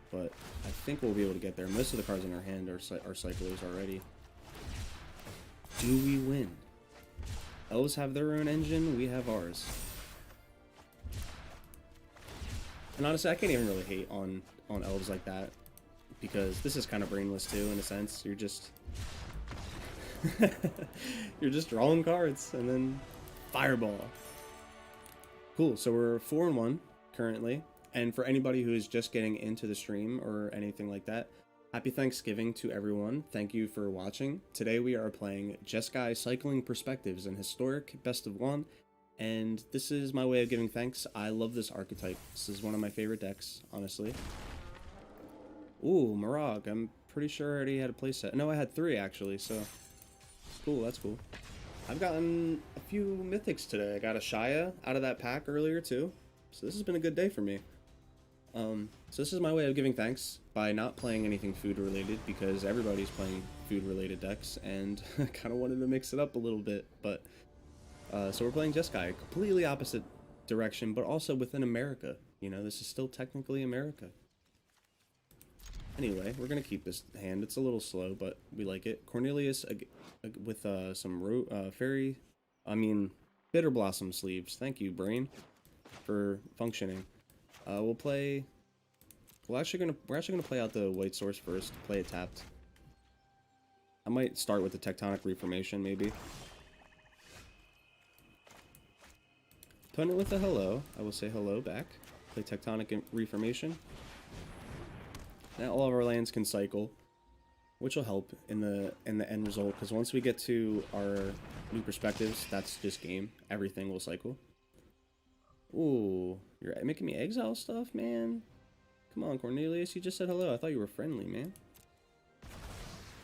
But I think we'll be able to get there. Most of the cards in our hand are cyclers already. Do we win? Elves have their own engine, we have ours. And honestly, I can't even really hate on elves like that, because this is kind of brainless too, in a sense. You're just you're just drawing cards and then fireball. Cool. So we're 4-1 currently, and for anybody who is just getting into the stream or anything like that, happy Thanksgiving to everyone. Thank you for watching. Today we are playing Jeskai Cycling Perspectives in Historic Best of 1, and this is my way of giving thanks. I love this archetype. This is one of my favorite decks, honestly. Ooh, Marag. I'm pretty sure I already had a playset. No, I had 3 actually, so cool, that's cool. I've gotten a few mythics today. I got a Shaya out of that pack earlier too, so this has been a good day for me. So this is my way of giving thanks by not playing anything food related, because everybody's playing food related decks, and I kind of wanted to mix it up a little bit. But so we're playing Jeskai, completely opposite direction, but also within America. You know, this is still technically America. Anyway, we're gonna keep this hand. It's a little slow, but we like it. Cornelius with some Bitter Blossom sleeves. Thank you, Brain, for functioning. We're actually gonna play out the white source first. Play it tapped. I might start with the Tectonic Reformation, maybe. Opponent with a hello. I will say hello back. Play Tectonic Reformation. Now all of our lands can cycle, which will help in the end result, because once we get to our New Perspectives, that's just game. Everything will cycle. Ooh, you're making me exile stuff, man. Come on, Cornelius, you just said hello. I thought you were friendly, man.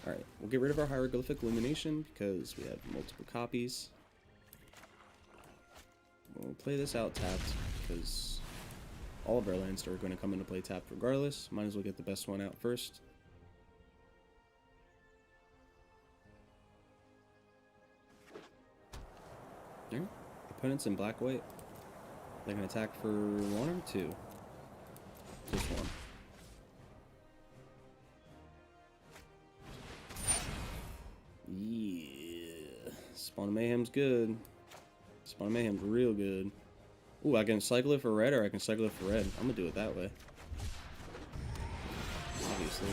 Alright, we'll get rid of our Hieroglyphic Illumination because we have multiple copies. We'll play this out tapped because all of our lands are going to come into play tapped regardless. Might as well get the best one out first. There. Opponents in black-white. They can attack for 1 or 2. Just 1. Yeah. Spawn of Mayhem's good. Spawn of Mayhem's real good. Ooh, I can cycle it for red, or I can cycle it for red. I'm gonna do it that way. Obviously.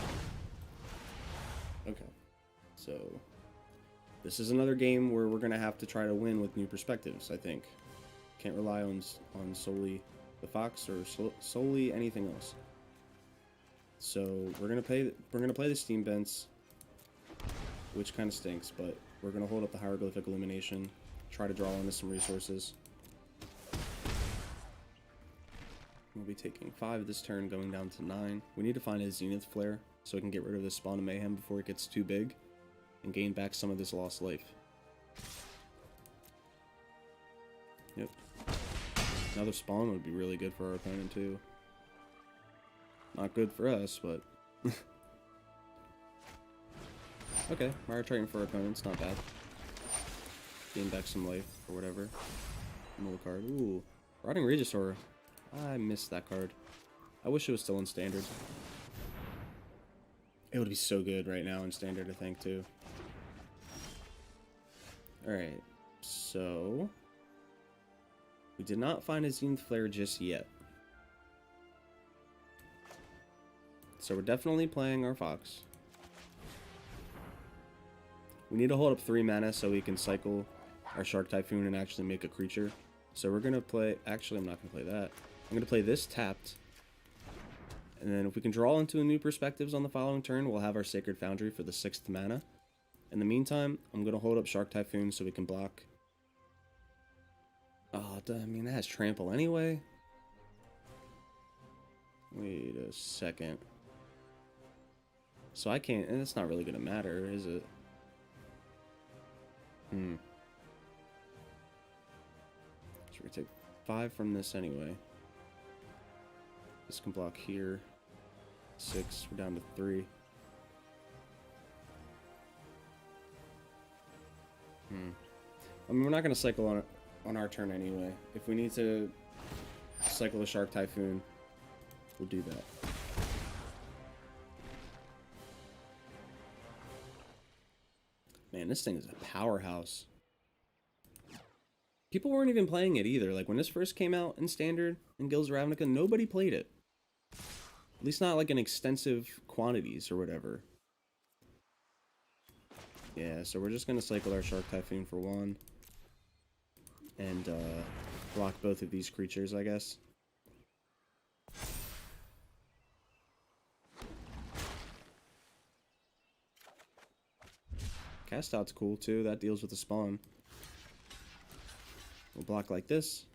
Okay. So, this is another game where we're gonna have to try to win with New Perspectives, I think. Can't rely on solely the Fox or solely anything else. So we're gonna play the Steam Vents, which kind of stinks, but we're gonna hold up the Hieroglyphic Illumination, try to draw into some resources. We'll be taking 5 this turn, going down to 9. We need to find a Zenith Flare so we can get rid of this Spawn of Mayhem before it gets too big and gain back some of this lost life. Yep. Another spawn would be really good for our opponent too. Not good for us, but okay. Mire Triton for our opponent's not bad. Gain back some life or whatever. Another card. Ooh, Rotting Regisaur. I missed that card. I wish it was still in standard. It would be so good right now in standard, I think, too. Alright, so we did not find a Zenith Flare just yet. So we're definitely playing our Fox. We need to hold up 3 mana so we can cycle our Shark Typhoon and actually make a creature. So we're going to play... Actually, I'm not going to play that. I'm going to play this tapped. And then if we can draw into a New Perspectives on the following turn, we'll have our Sacred Foundry for the 6th mana. In the meantime, I'm going to hold up Shark Typhoon so we can block. Oh, I mean, that has trample anyway. Wait a second. So I can't... And it's not really going to matter, is it? we're gonna take 5 from this anyway. This can block here. 6, we're down to 3. I mean, we're not gonna cycle on our turn anyway. If we need to cycle the Shark Typhoon, we'll do that. Man, this thing is a powerhouse. People weren't even playing it either. Like, when this first came out in Standard in Guilds of Ravnica, nobody played it. At least not, like, in extensive quantities or whatever. Yeah, so we're just going to cycle our Shark Typhoon for 1. And, block both of these creatures, I guess. Cast Out's cool, too. That deals with the spawn. We'll block like this.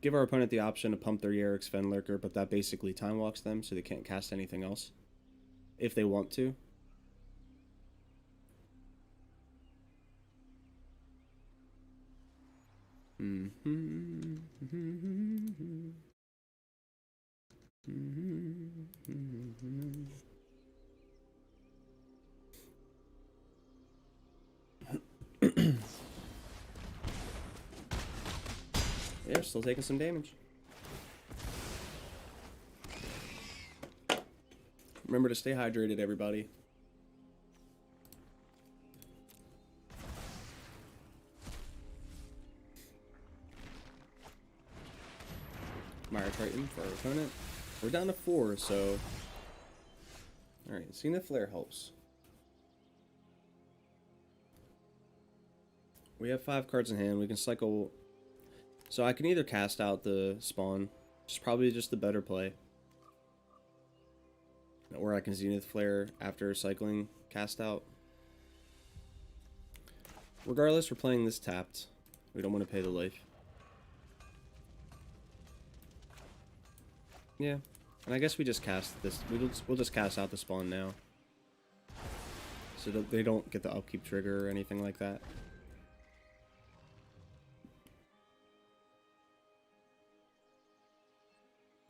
Give our opponent the option to pump their Yerix Fenlurker, but that basically time walks them, so they can't cast anything else. If they want to. Yeah, still taking some damage. Remember to stay hydrated, everybody. Mire Triton for our opponent. We're down to 4, so... Alright, Zenith Flare helps. We have 5 cards in hand. We can cycle... So I can either cast out the spawn, which is probably just the better play. Or I can Zenith Flare after cycling cast out. Regardless, we're playing this tapped. We don't want to pay the life. Yeah, and I guess we just cast this. We'll just cast out the spawn now. So that they don't get the upkeep trigger or anything like that.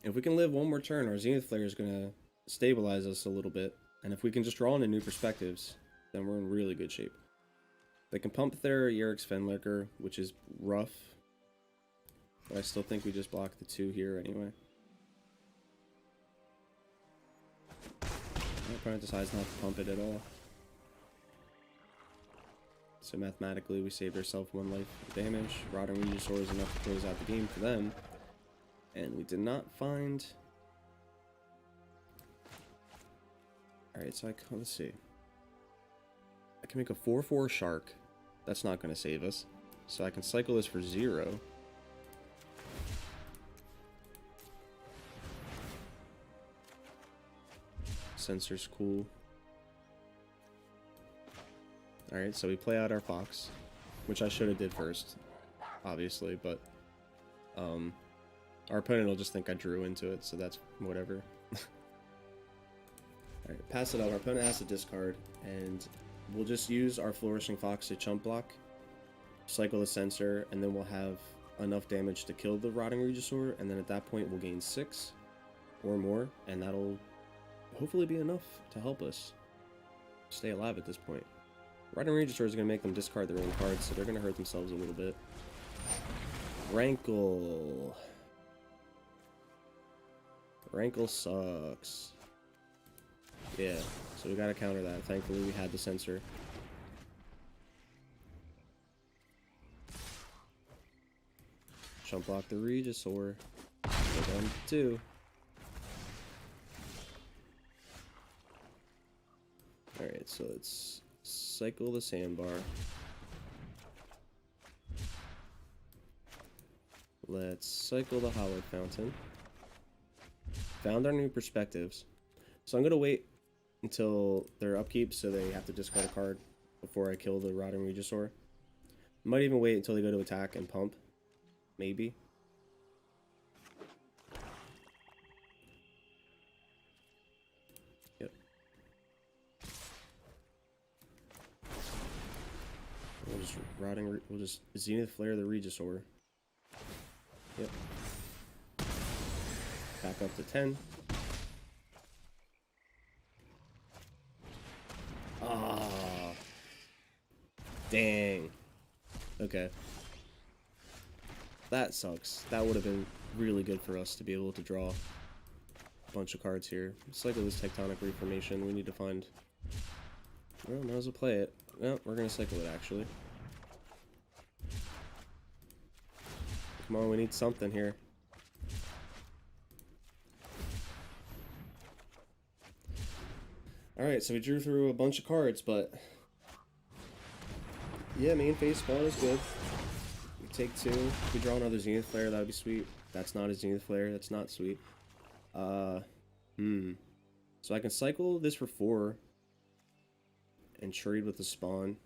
If we can live one more turn, our Zenith Flare is going to stabilize us a little bit. And if we can just draw into new perspectives, then we're in really good shape. They can pump their Yerix Fenlurker, which is rough. But I still think we just block the 2 here anyway. My opponent decides not to pump it at all. So mathematically, we saved ourselves 1 life of damage. Rotting Regisaur is enough to close out the game for them. And we did not find... Alright, so let's see. I can make a 4/4 Shark. That's not going to save us. So I can cycle this for 0. Sensor's cool. Alright, so we play out our Fox, which I should have did first, obviously, but our opponent will just think I drew into it, so that's whatever. Alright, pass it up. Our opponent has to discard, and we'll just use our Flourishing Fox to chump block, cycle the Censor, and then we'll have enough damage to kill the Rotting Regisaur, and then at that point we'll gain 6 or more, and that'll hopefully be enough to help us stay alive at this point. Rotting Regisaur is going to make them discard their own cards, so they're going to hurt themselves a little bit. Rankle. Rankle sucks. Yeah, so we got to counter that. Thankfully, we had the Censor. Chump block the Regisaur. Go down to 2. Alright, so let's cycle the Sandbar. Let's cycle the Hallowed Fountain. Found our new perspectives. So I'm going to wait until they're upkeep, so they have to discard a card before I kill the Rotting Regisaur. Might even wait until they go to attack and pump. Maybe. Yep. we'll just Zenith Flare the Regisaur. Yep. Back up to 10. Ah. Dang. Okay. That sucks. That would have been really good for us to be able to draw a bunch of cards here. Cycle this Tectonic Reformation. We need to find... Well, might as well play it. No, we're going to cycle it, actually. Come on, we need something here. Alright, so we drew through a bunch of cards, but... Yeah, main phase spawn is good. We take 2. If we draw another Zenith Flare, that would be sweet. That's not a Zenith Flare, that's not sweet. So I can cycle this for 4. And trade with the spawn.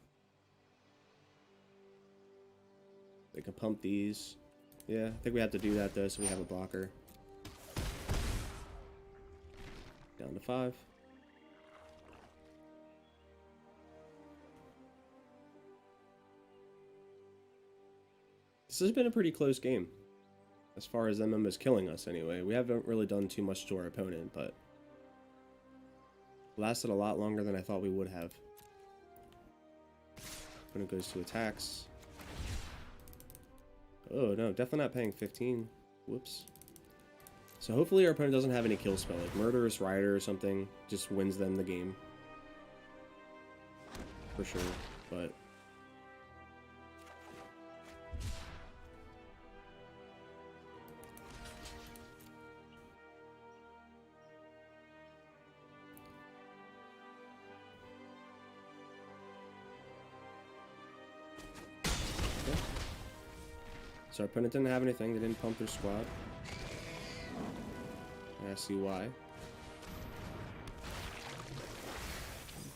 They can pump these. Yeah, I think we have to do that though, so we have a blocker. Down to 5. This has been a pretty close game. As far as MM is killing us anyway. We haven't really done too much to our opponent, but... lasted a lot longer than I thought we would have. When it goes to attacks. Oh no, definitely not paying 15. Whoops. So hopefully our opponent doesn't have any kill spell, like Murderous Rider or something, just wins them the game. For sure, but... So our opponent didn't have anything, they didn't pump their squad. I see why.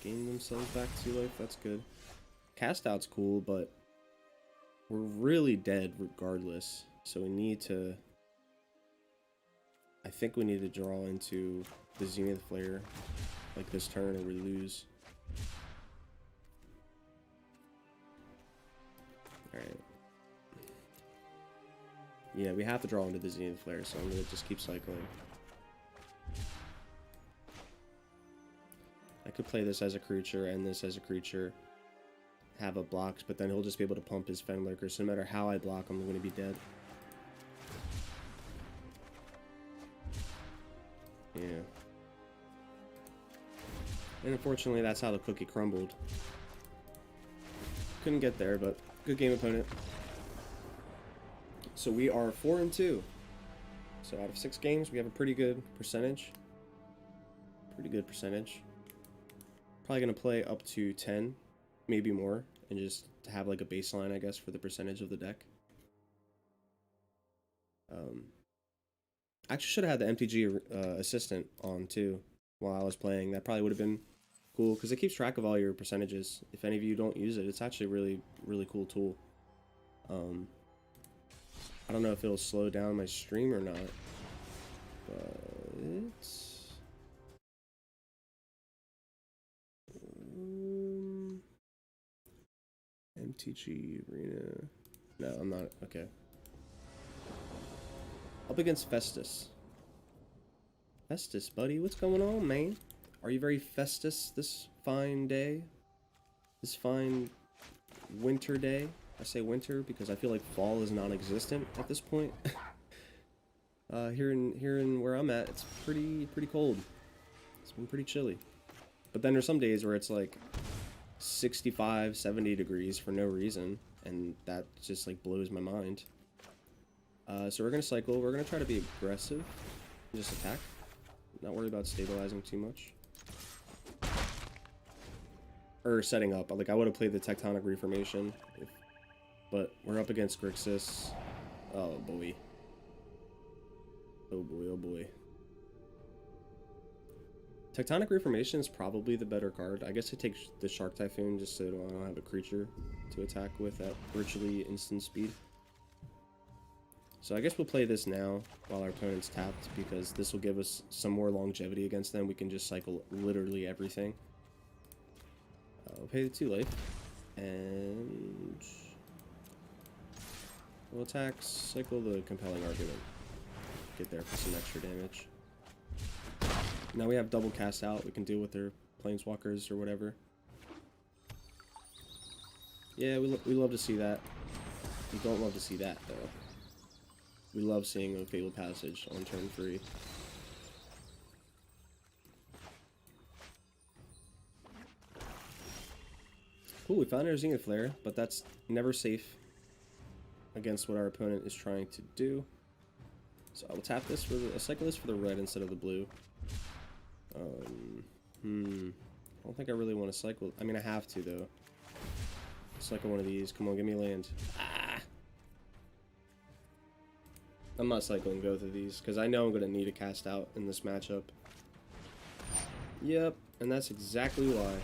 Gain themselves back 2 life, that's good. Cast out's cool, but we're really dead regardless. So we need to... I think we need to draw into the Zenith Flare like this turn or we lose. Alright. Yeah, we have to draw into the Zenith Flare, so I'm going to just keep cycling. I could play this as a creature and this as a creature. Have a block, but then he'll just be able to pump his Fenlurker, so no matter how I block, I'm going to be dead. Yeah. And unfortunately, that's how the cookie crumbled. Couldn't get there, but good game, opponent. So we are 4-2. So out of 6 games, we have a pretty good percentage. Pretty good percentage. Probably going to play up to 10, maybe more, and just to have like a baseline, I guess, for the percentage of the deck. I actually should have had the MTG assistant on too while I was playing. That probably would have been cool because it keeps track of all your percentages. If any of you don't use it, it's actually a really cool tool. I don't know if it'll slow down my stream or not, but it's... MTG Arena... No, I'm not... Okay. Up against Festus. Festus, buddy, what's going on, man? Are you very festus this fine day? This fine winter day? I say winter because I feel like fall is non-existent at this point. Here in where I'm at, it's pretty cold. It's been pretty chilly. But then there's some days where it's like 65, 70 degrees for no reason, and that just like blows my mind. So we're gonna cycle. We're gonna try to be aggressive, and just attack. Not worry about stabilizing too much. Or setting up. Like I would have played the Tectonic Reformation, but we're up against Grixis. Oh boy. Oh boy, oh boy. Tectonic Reformation is probably the better card. I guess I take the Shark Typhoon just so I don't have a creature to attack with at virtually instant speed. So I guess we'll play this now while our opponent's tapped, because this will give us some more longevity against them. We can just cycle literally everything. We'll pay the 2 life. And We'll attack, cycle the compelling argument. Get there for some extra damage. Now we have double cast out. We can deal with their planeswalkers or whatever. Yeah, we love to see that. We don't love to see that, though. We love seeing a Fatal Passage on turn 3. Cool, we found our Zenith Flare, but that's never safe against what our opponent is trying to do. So I will tap this for the, cycle this for the red instead of the blue. I don't think I really want to cycle. I mean, I have to, though. Cycle one of these. Come on, give me land. Ah! I'm not cycling both of these, because I know I'm going to need a cast out in this matchup. Yep, and that's exactly why.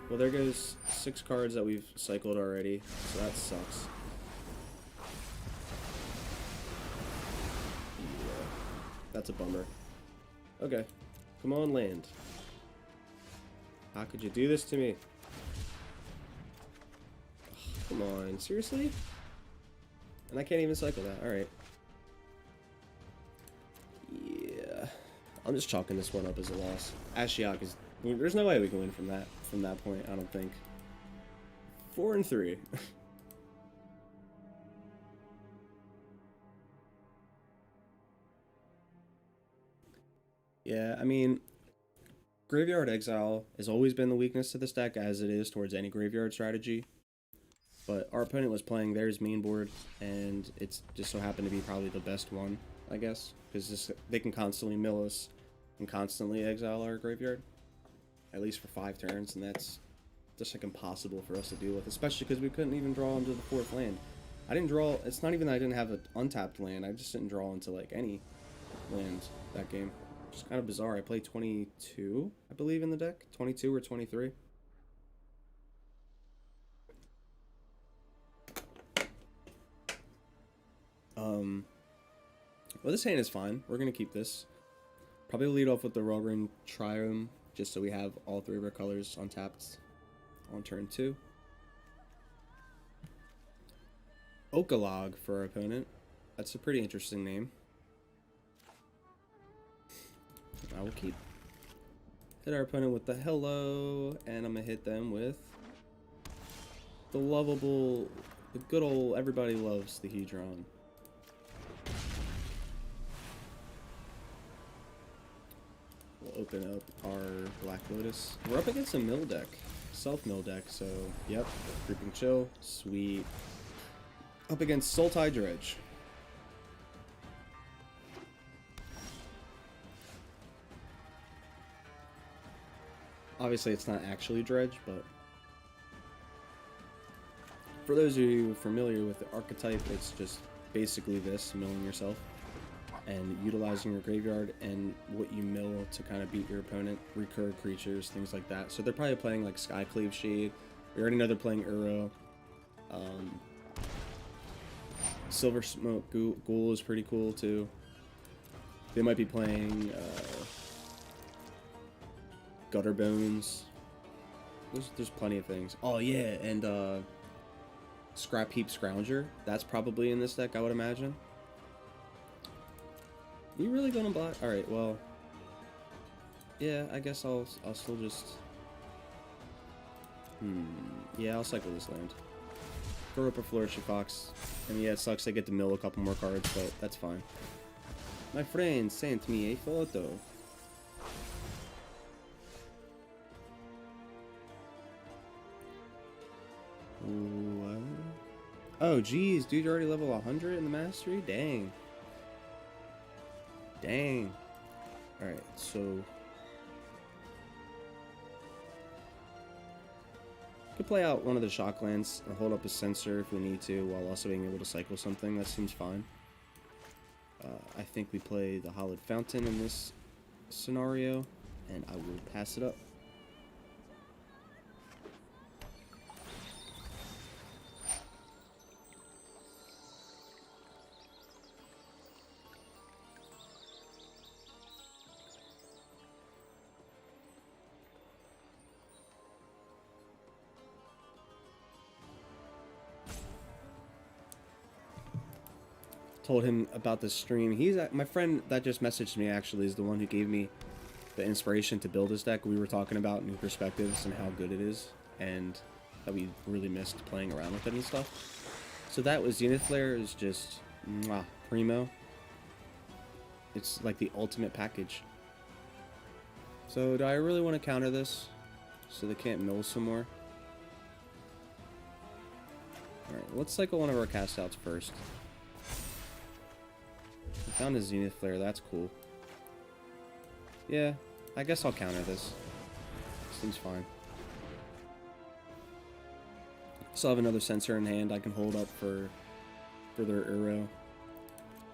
Well, there goes 6 cards that we've cycled already, so that sucks. Yeah, that's a bummer. Okay, come on, land. How could you do this to me? Ugh, come on, seriously? And I can't even cycle that, alright. Yeah, I'm just chalking this one up as a loss. Ashiok is... There's no way we can win from that point, I don't think. 4-3. Yeah, I mean, Graveyard Exile has always been the weakness to this deck, as it is towards any graveyard strategy. But our opponent was playing theirs main board, and it's just so happened to be probably the best one, I guess. Because they can constantly mill us and constantly exile our graveyard. At least for 5 turns, and that's just like impossible for us to deal with, especially because we couldn't even draw into the 4th land. I didn't draw, it's not even that I didn't have an untapped land, I just didn't draw into like any land that game. Which is kind of bizarre. I played 22, I believe, in the deck. 22 or 23. Well, this hand is fine. We're going to keep this. Probably lead off with the Rogrin Triome, just so we have all 3 of our colors untapped on turn 2. Okalog for our opponent. That's a pretty interesting name. I will keep. Hit our opponent with the hello, and I'm going to hit them with the lovable, the good old, everybody loves the Hedron. We'll open up our Black Lotus. We're up against a mill deck, self-mill deck, so yep, Creeping Chill, sweet. Up against Sultai Dredge. Obviously, it's not actually Dredge, but for those of you familiar with the archetype, it's just basically this, milling yourself and utilizing your graveyard and what you mill to kind of beat your opponent, recur creatures, things like that. So they're probably playing like Skyclave Shade. We already know they're playing Uro. Silver Smoke Ghoul is pretty cool too. They might be playing Gutter Bones. There's plenty of things. Oh yeah, and Scrap Heap Scrounger. That's probably in this deck, I would imagine. You really gonna block? All right, well, yeah, I guess I'll still just. Yeah, I'll cycle this land. Throw up a Flourishing Fox, and yeah, it sucks I get to mill a couple more cards, but that's fine. My friend sent me a photo. What? Oh, geez, dude, you're already level 100 in the mastery? Dang. Dang. Alright, so... could play out one of the shock lands and hold up a sensor if we need to, while also being able to cycle something. That seems fine. I think we play the Hollowed Fountain in this scenario, and I will pass it up. told him about the stream. He's my friend that just messaged me, actually, is the one who gave me the inspiration to build this deck. We were talking about new perspectives and how good it is, and that we really missed playing around with it and stuff. So that was Zenith Flare is just mwah, primo. It's like the ultimate package. So do I really want to counter this so they can't mill some more? Alright, let's cycle one of our cast outs first. I found a Zenith Flare, that's cool. Yeah, I guess I'll counter this. Seems fine. Still have another sensor in hand I can hold up for their Uro,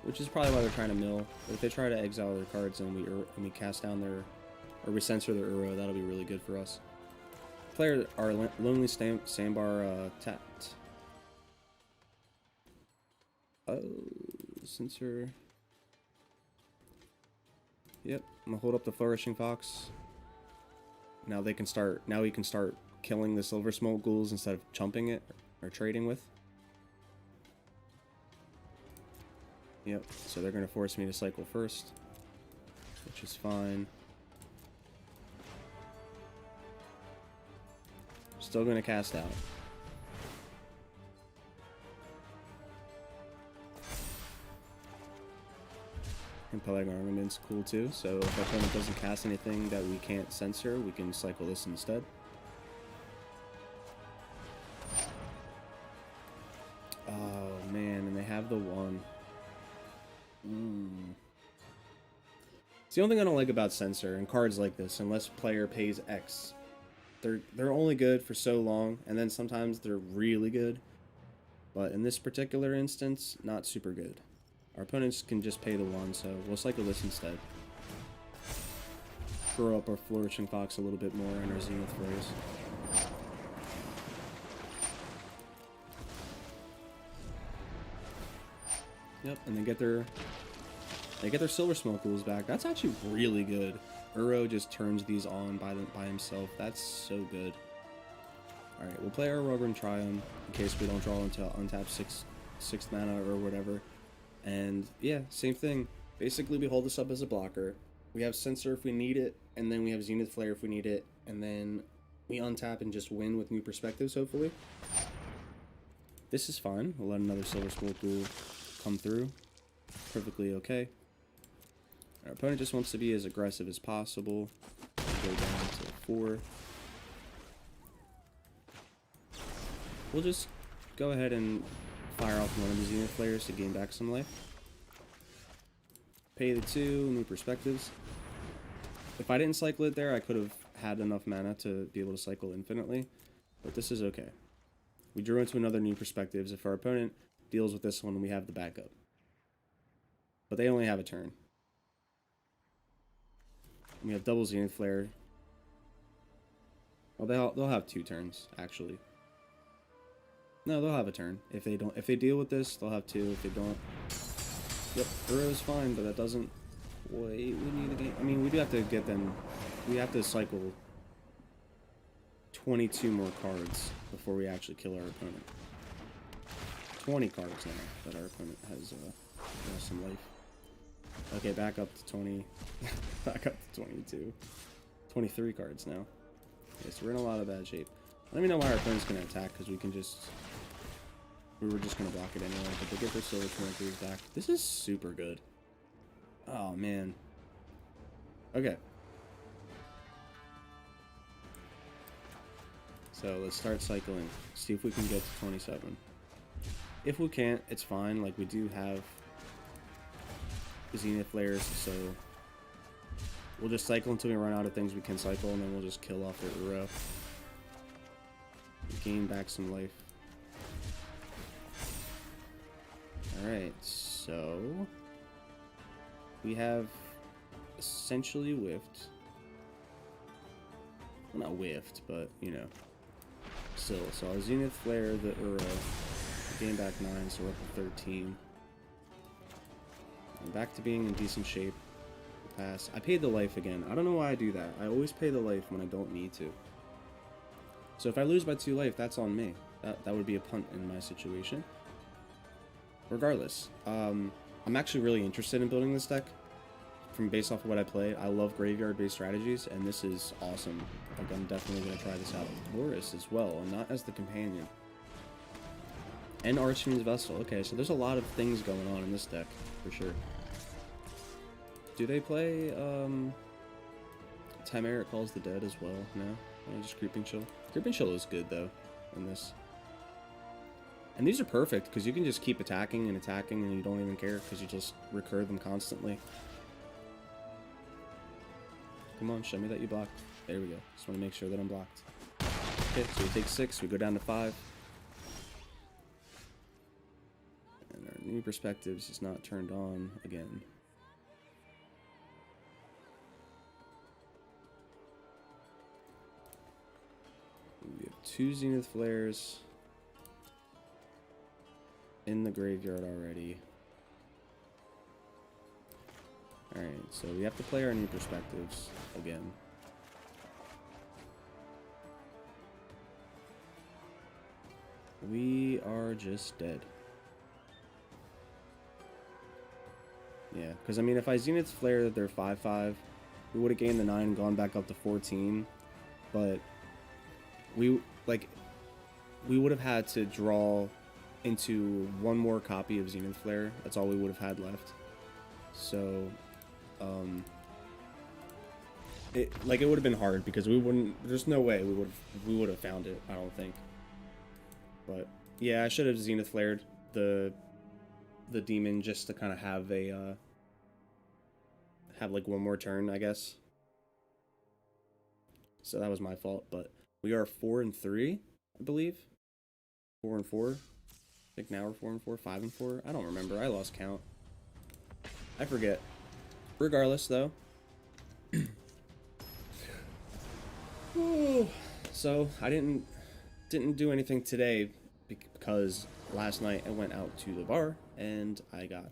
which is probably why they're trying to mill. But if they try to exile their cards and we cast down their, or we censor their Uro, that'll be really good for us. Player our Lonely Sandbar tapped. Oh, censor. Yep, I'm gonna hold up the Flourishing Fox. Now they can start. Now we can start killing the Silver Smoke Ghouls instead of chumping it or trading with. Yep. So they're gonna force me to cycle first, which is fine. Still gonna cast out. Impelling Armament's cool too, so if our opponent doesn't cast anything that we can't censor, we can cycle this instead. Oh man, and they have the one. It's the only thing I don't like about censor and cards like this, unless player pays X. They're only good for so long, and then sometimes they're really good. But in this particular instance, not super good. Our opponents can just pay the one, so we'll cycle this instead. Grow up our Flourishing Fox a little bit more in our Zenith Flares. Yep, and they get their Silver Smoke Ghouls back. That's actually really good. Uro just turns these on by himself. That's so good. Alright, we'll play our Rogran Triumph in case we don't draw into untap 6th mana or whatever. And yeah, same thing. Basically, we hold this up as a blocker. We have Censor if we need it, and then we have Zenith Flare if we need it, and then we untap and just win with new perspectives, hopefully. This is fine. We'll let another Silver Smoke Ghoul come through. Perfectly okay. Our opponent just wants to be as aggressive as possible. Go down to 4. We'll just go ahead and fire off one of the Zenith Flares to gain back some life. Pay the 2, new perspectives. If I didn't cycle it there, I could have had enough mana to be able to cycle infinitely, but this is okay. We drew into another new perspectives. If our opponent deals with this one, we have the backup. But they only have a turn. We have double Zenith Flare. Well, they'll have 2 turns, actually. No, they'll have a turn. If they deal with this, they'll have 2. If they don't, yep, Uro is fine, but that doesn't. Wait, we need a game. I mean, we do have to get them. We have to cycle 22 more cards before we actually kill our opponent. 20 cards now that our opponent has some life. Okay, back up to 20. Back up to 22. 23 cards now. Okay, so we're in a lot of bad shape. Let me know why our opponent's going to attack, because we were just going to block it anyway, but they get their Silver Smoke Ghouls back. This is super good. Oh, man. Okay. So, let's start cycling. See if we can get to 27. If we can't, it's fine. Like, we do have Zenith Flares, so we'll just cycle until we run out of things we can cycle, and then we'll just kill off their Uro. Gain back some life. Alright, so we have essentially whiffed. Well, not whiffed, but you know, still. So our Zenith Flare the Uro. Gain back 9, so we're up to 13. And back to being in decent shape. Pass. I paid the life again. I don't know why I do that. I always pay the life when I don't need to. So if I lose by 2 life, that's on me. That would be a punt in my situation. Regardless, I'm actually really interested in building this deck. From based off of what I play, I love graveyard-based strategies, and this is awesome. Like, I'm definitely going to try this out. Horus as well, and not as the companion. And Archfiend's Vessel. Okay, so there's a lot of things going on in this deck, for sure. Do they play, Chimeric Calls the Dead as well? No? Oh, just Creeping Chill. Creeping Chill is good, though, in this. And these are perfect, because you can just keep attacking and attacking, and you don't even care, because you just recur them constantly. Come on, show me that you blocked. There we go. Just want to make sure that I'm blocked. Okay, so we take 6, we go down to 5. And our new perspectives is not turned on again. We have 2 Zenith Flares in the graveyard already. Alright, so we have to play our new perspectives again. We are just dead. Yeah, because I mean, if I Zenith Flare their 5/5, we would have gained the 9 and gone back up to 14. But we would have had to draw into 1 more copy of Zenith Flare. That's all we would have had left. So it would have been hard because we wouldn't. There's no way we would have found it. I don't think. But yeah, I should have Zenith Flared the demon just to kind of have a have like 1 more turn, I guess. So that was my fault. But we are 4-3, I believe. 4-4. I think now we're 4-4, 5-4. I don't remember. I lost count. I forget. Regardless, though. So I didn't do anything today because last night I went out to the bar and I got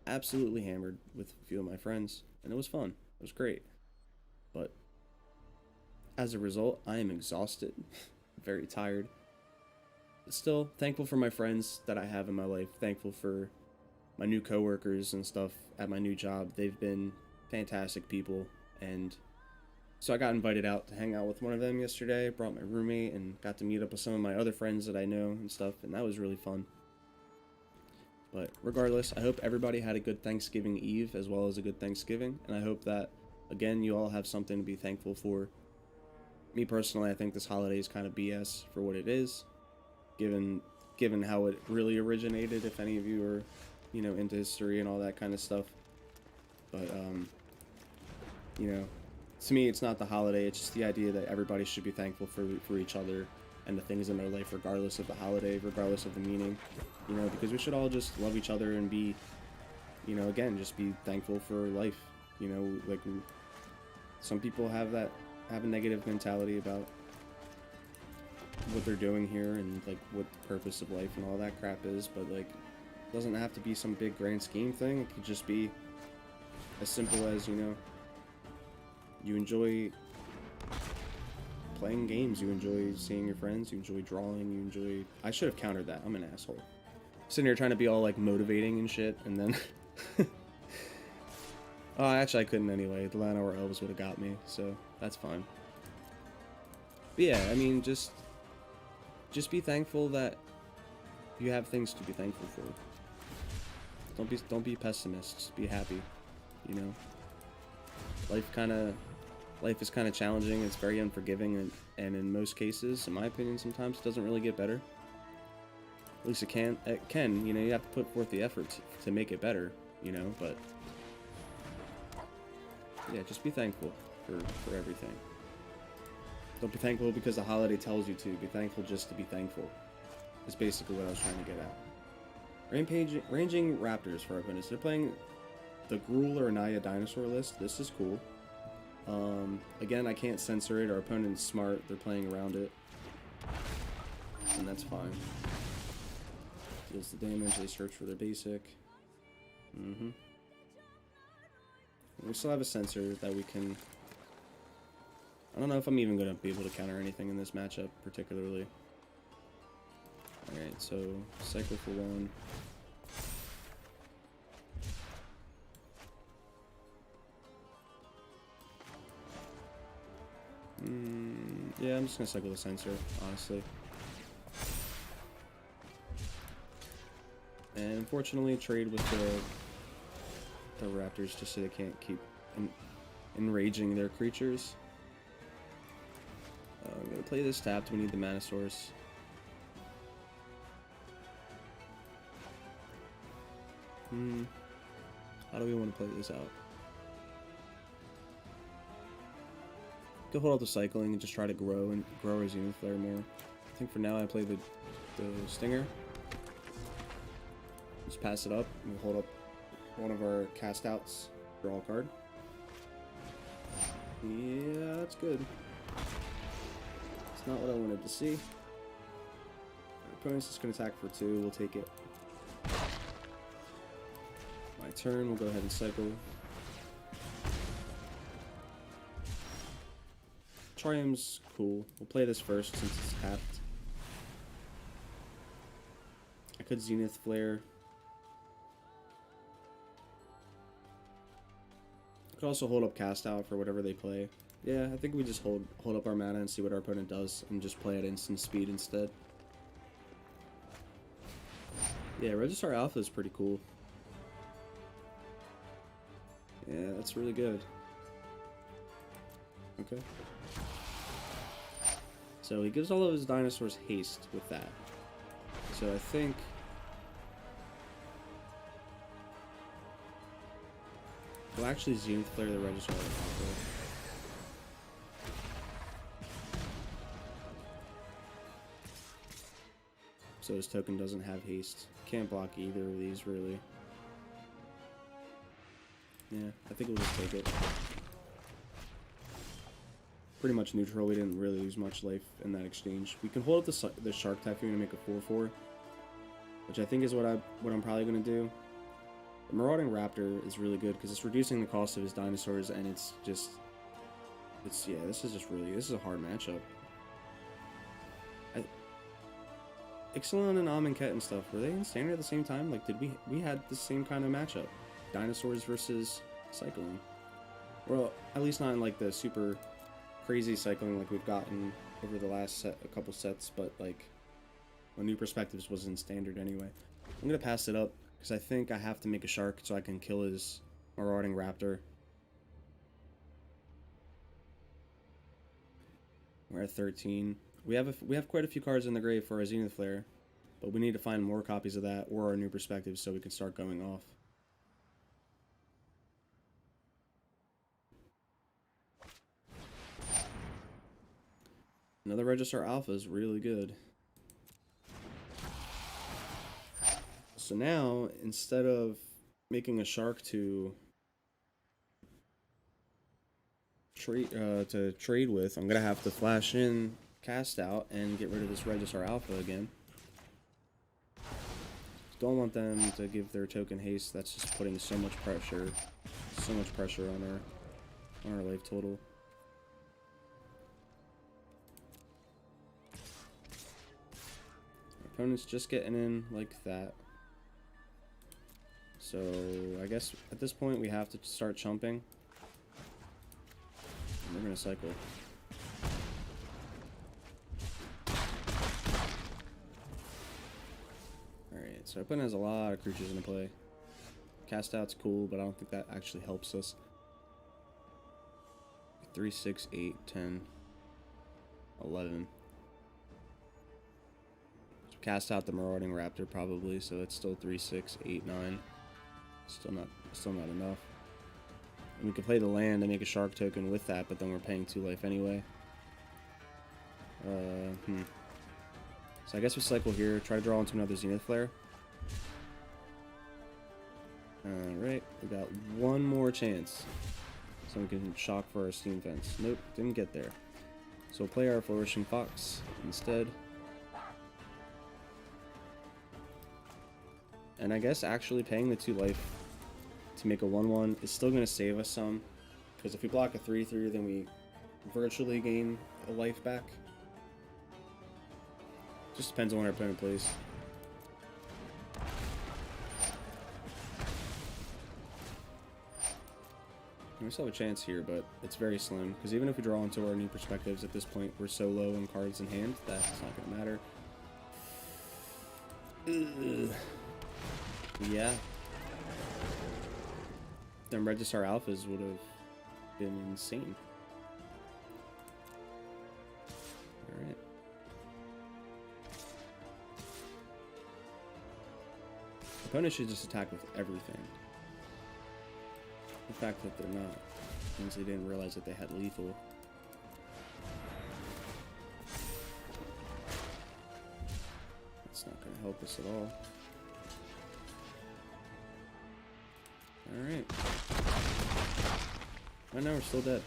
absolutely hammered with a few of my friends, and it was fun. It was great. But as a result, I am exhausted, very tired. Still thankful for my friends that I have in my life. Thankful for my new coworkers and stuff at my new job. They've been fantastic people, and so I got invited out to hang out with one of them yesterday. Brought my roommate and got to meet up with some of my other friends that I know and stuff, and that was really fun. But regardless, I hope everybody had a good Thanksgiving Eve as well as a good Thanksgiving, and I hope that, again, you all have something to be thankful for. Me personally, I think this holiday is kind of BS for what it is, given how it really originated, if any of you are, you know, into history and all that kind of stuff. But, you know, to me, it's not the holiday, it's just the idea that everybody should be thankful for each other and the things in their life, regardless of the holiday, regardless of the meaning, you know, because we should all just love each other and be, you know, again, just be thankful for life, you know, like, some people have a negative mentality about what they're doing here and, like, what the purpose of life and all that crap is, but, like, it doesn't have to be some big grand scheme thing. It could just be as simple as, you know, you enjoy playing games, you enjoy seeing your friends, you enjoy drawing, you enjoy... I should have countered that. I'm an asshole. Sitting here trying to be all, like, motivating and shit, and then... Oh, actually, I couldn't anyway. The Llanowar Elves would have got me, so that's fine. But yeah, I mean, just be thankful that you have things to be thankful for. Don't be pessimists. Be happy, you know. Life is kind of challenging. It's very unforgiving, and in most cases, in my opinion, sometimes it doesn't really get better. At least it can. You know, you have to put forth the effort to make it better, you know. But yeah, just be thankful for everything. Don't be thankful because the holiday tells you to. Be thankful just to be thankful. Is basically what I was trying to get at. Ranging Raptors for our opponents. They're playing the Gruul or Anaya dinosaur list. This is cool. Again, I can't censor it. Our opponent's smart. They're playing around it. And that's fine. Deals the damage. They search for their basic. We still have a censor that we can... I don't know if I'm even going to be able to counter anything in this matchup, particularly. Alright, so cycle for 1. Yeah, I'm just gonna cycle the sensor, honestly. And unfortunately, trade with the raptors just so they can't keep enraging their creatures. I'm gonna play this tapped. We need the mana source. How do we want to play this out? Go hold up the cycling and just try to grow our Zenith Flare more. I think for now I play the Stinger. Just pass it up and we'll hold up one of our cast outs. Draw a card. Yeah, that's good. It's not what I wanted to see. Our opponent's just going to attack for 2. We'll take it. My turn. We'll go ahead and cycle. Triumph's cool. We'll play this first since it's tapped. I could Zenith Flare. I could also hold up cast out for whatever they play. Yeah, I think we just hold up our mana and see what our opponent does and just play at instant speed instead. Yeah, Registrar Alpha is pretty cool. Yeah, that's really good. Okay. So he gives all of his dinosaurs haste with that. So I think we'll actually Zenith Flare the Registrar Alpha. So his token doesn't have haste. Can't block either of these, really. Yeah, I think we'll just take it. Pretty much neutral. We didn't really lose much life in that exchange. We can hold up the Shark Typhoon and make a 4/4, which I think is what I'm probably going to do. The Marauding Raptor is really good because it's reducing the cost of his dinosaurs, and it's yeah, this is a hard matchup. Ixalan and Amonkhet and stuff, were they in Standard at the same time? Like, did we had the same kind of matchup? Dinosaurs versus cycling. Well, at least not in like the super crazy cycling like we've gotten over the last a couple sets, but like when New Perspectives was in Standard anyway. I'm gonna pass it up because I think I have to make a shark so I can kill his Marauding Raptor. We're at 13. We have quite a few cards in the grave for our Zenith Flare, but we need to find more copies of that or our New Perspectives so we can start going off. Another Registrar Alpha is really good. So now, instead of making a shark to trade with, I'm gonna have to flash in cast out and get rid of this Registrar Alpha again. Don't want them to give their token haste. That's just putting so much pressure on our life total. Our opponent's just getting in like that. So I guess at this point we have to start chumping. And we're gonna cycle. Alright, so our opponent has a lot of creatures into play. Cast out's cool, but I don't think that actually helps us. 3, 6, 8, 10, 11. Cast out the Marauding Raptor probably, so it's still 3, 6, 8, 9. Still not enough. And we could play the land and make a shark token with that, but then we're paying 2 life anyway. So I guess we cycle here, try to draw into another Zenith Flare. Alright, we got one more chance. So we can shock for our Steam Fence. Nope, didn't get there. So we'll play our Flourishing Fox instead. And I guess actually paying the 2 life to make a 1/1 is still going to save us some. Because if we block a 3/3, then we virtually gain a life back. Just depends on what our opponent plays. We still have a chance here, but it's very slim, because even if we draw into our new perspectives at this point, we're so low on cards in hand that it's not going to matter. Ugh. Yeah. Them Register Alphas would have been insane. Alright. Opponents should just attack with everything. The fact that they're not means they didn't realize that they had lethal. That's not going to help us at all. Alright. I know we're still dead.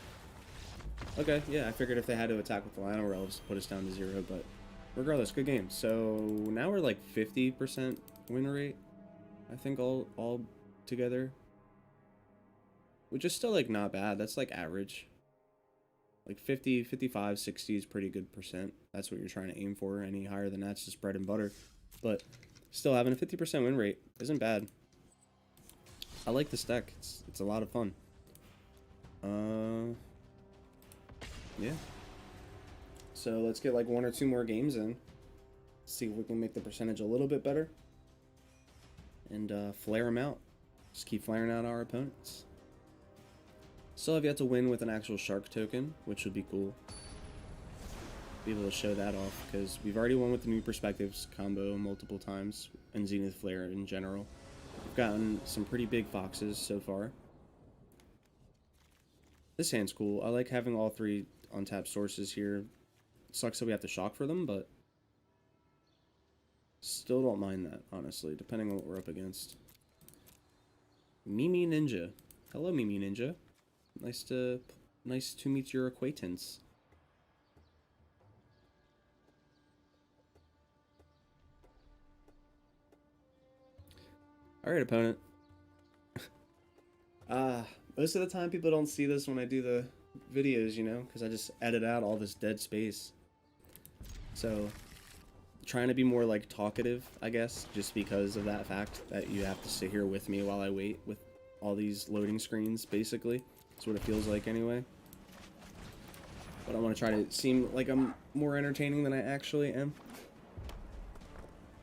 Okay, yeah, I figured if they had to attack with the Lionel Elves, put us down to 0, but regardless, good game. So now we're like 50% win rate, I think, all together. Which is still like not bad. That's like average. Like 50, 55, 60 is pretty good percent. That's what you're trying to aim for. Any higher than that's just bread and butter. But still, having a 50% win rate isn't bad. I like this deck. It's a lot of fun. Yeah. So let's get like 1 or 2 more games in. See if we can make the percentage a little bit better. And flare them out. Just keep flaring out our opponents. Still have yet to win with an actual shark token, which would be cool. Be able to show that off, because we've already won with the New Perspectives combo multiple times, and Zenith Flare in general. We've gotten some pretty big foxes so far. This hand's cool. I like having all 3 untapped sources here. Sucks that we have to shock for them, but still don't mind that, honestly, depending on what we're up against. Mimi Ninja. Hello, Mimi Ninja. Nice to meet your acquaintance. Alright, opponent. Most of the time people don't see this when I do the videos, you know, because I just edit out all this dead space. So, trying to be more like talkative, I guess, just because of that fact that you have to sit here with me while I wait with all these loading screens, basically. That's what it feels like anyway. But I want to try to seem like I'm more entertaining than I actually am.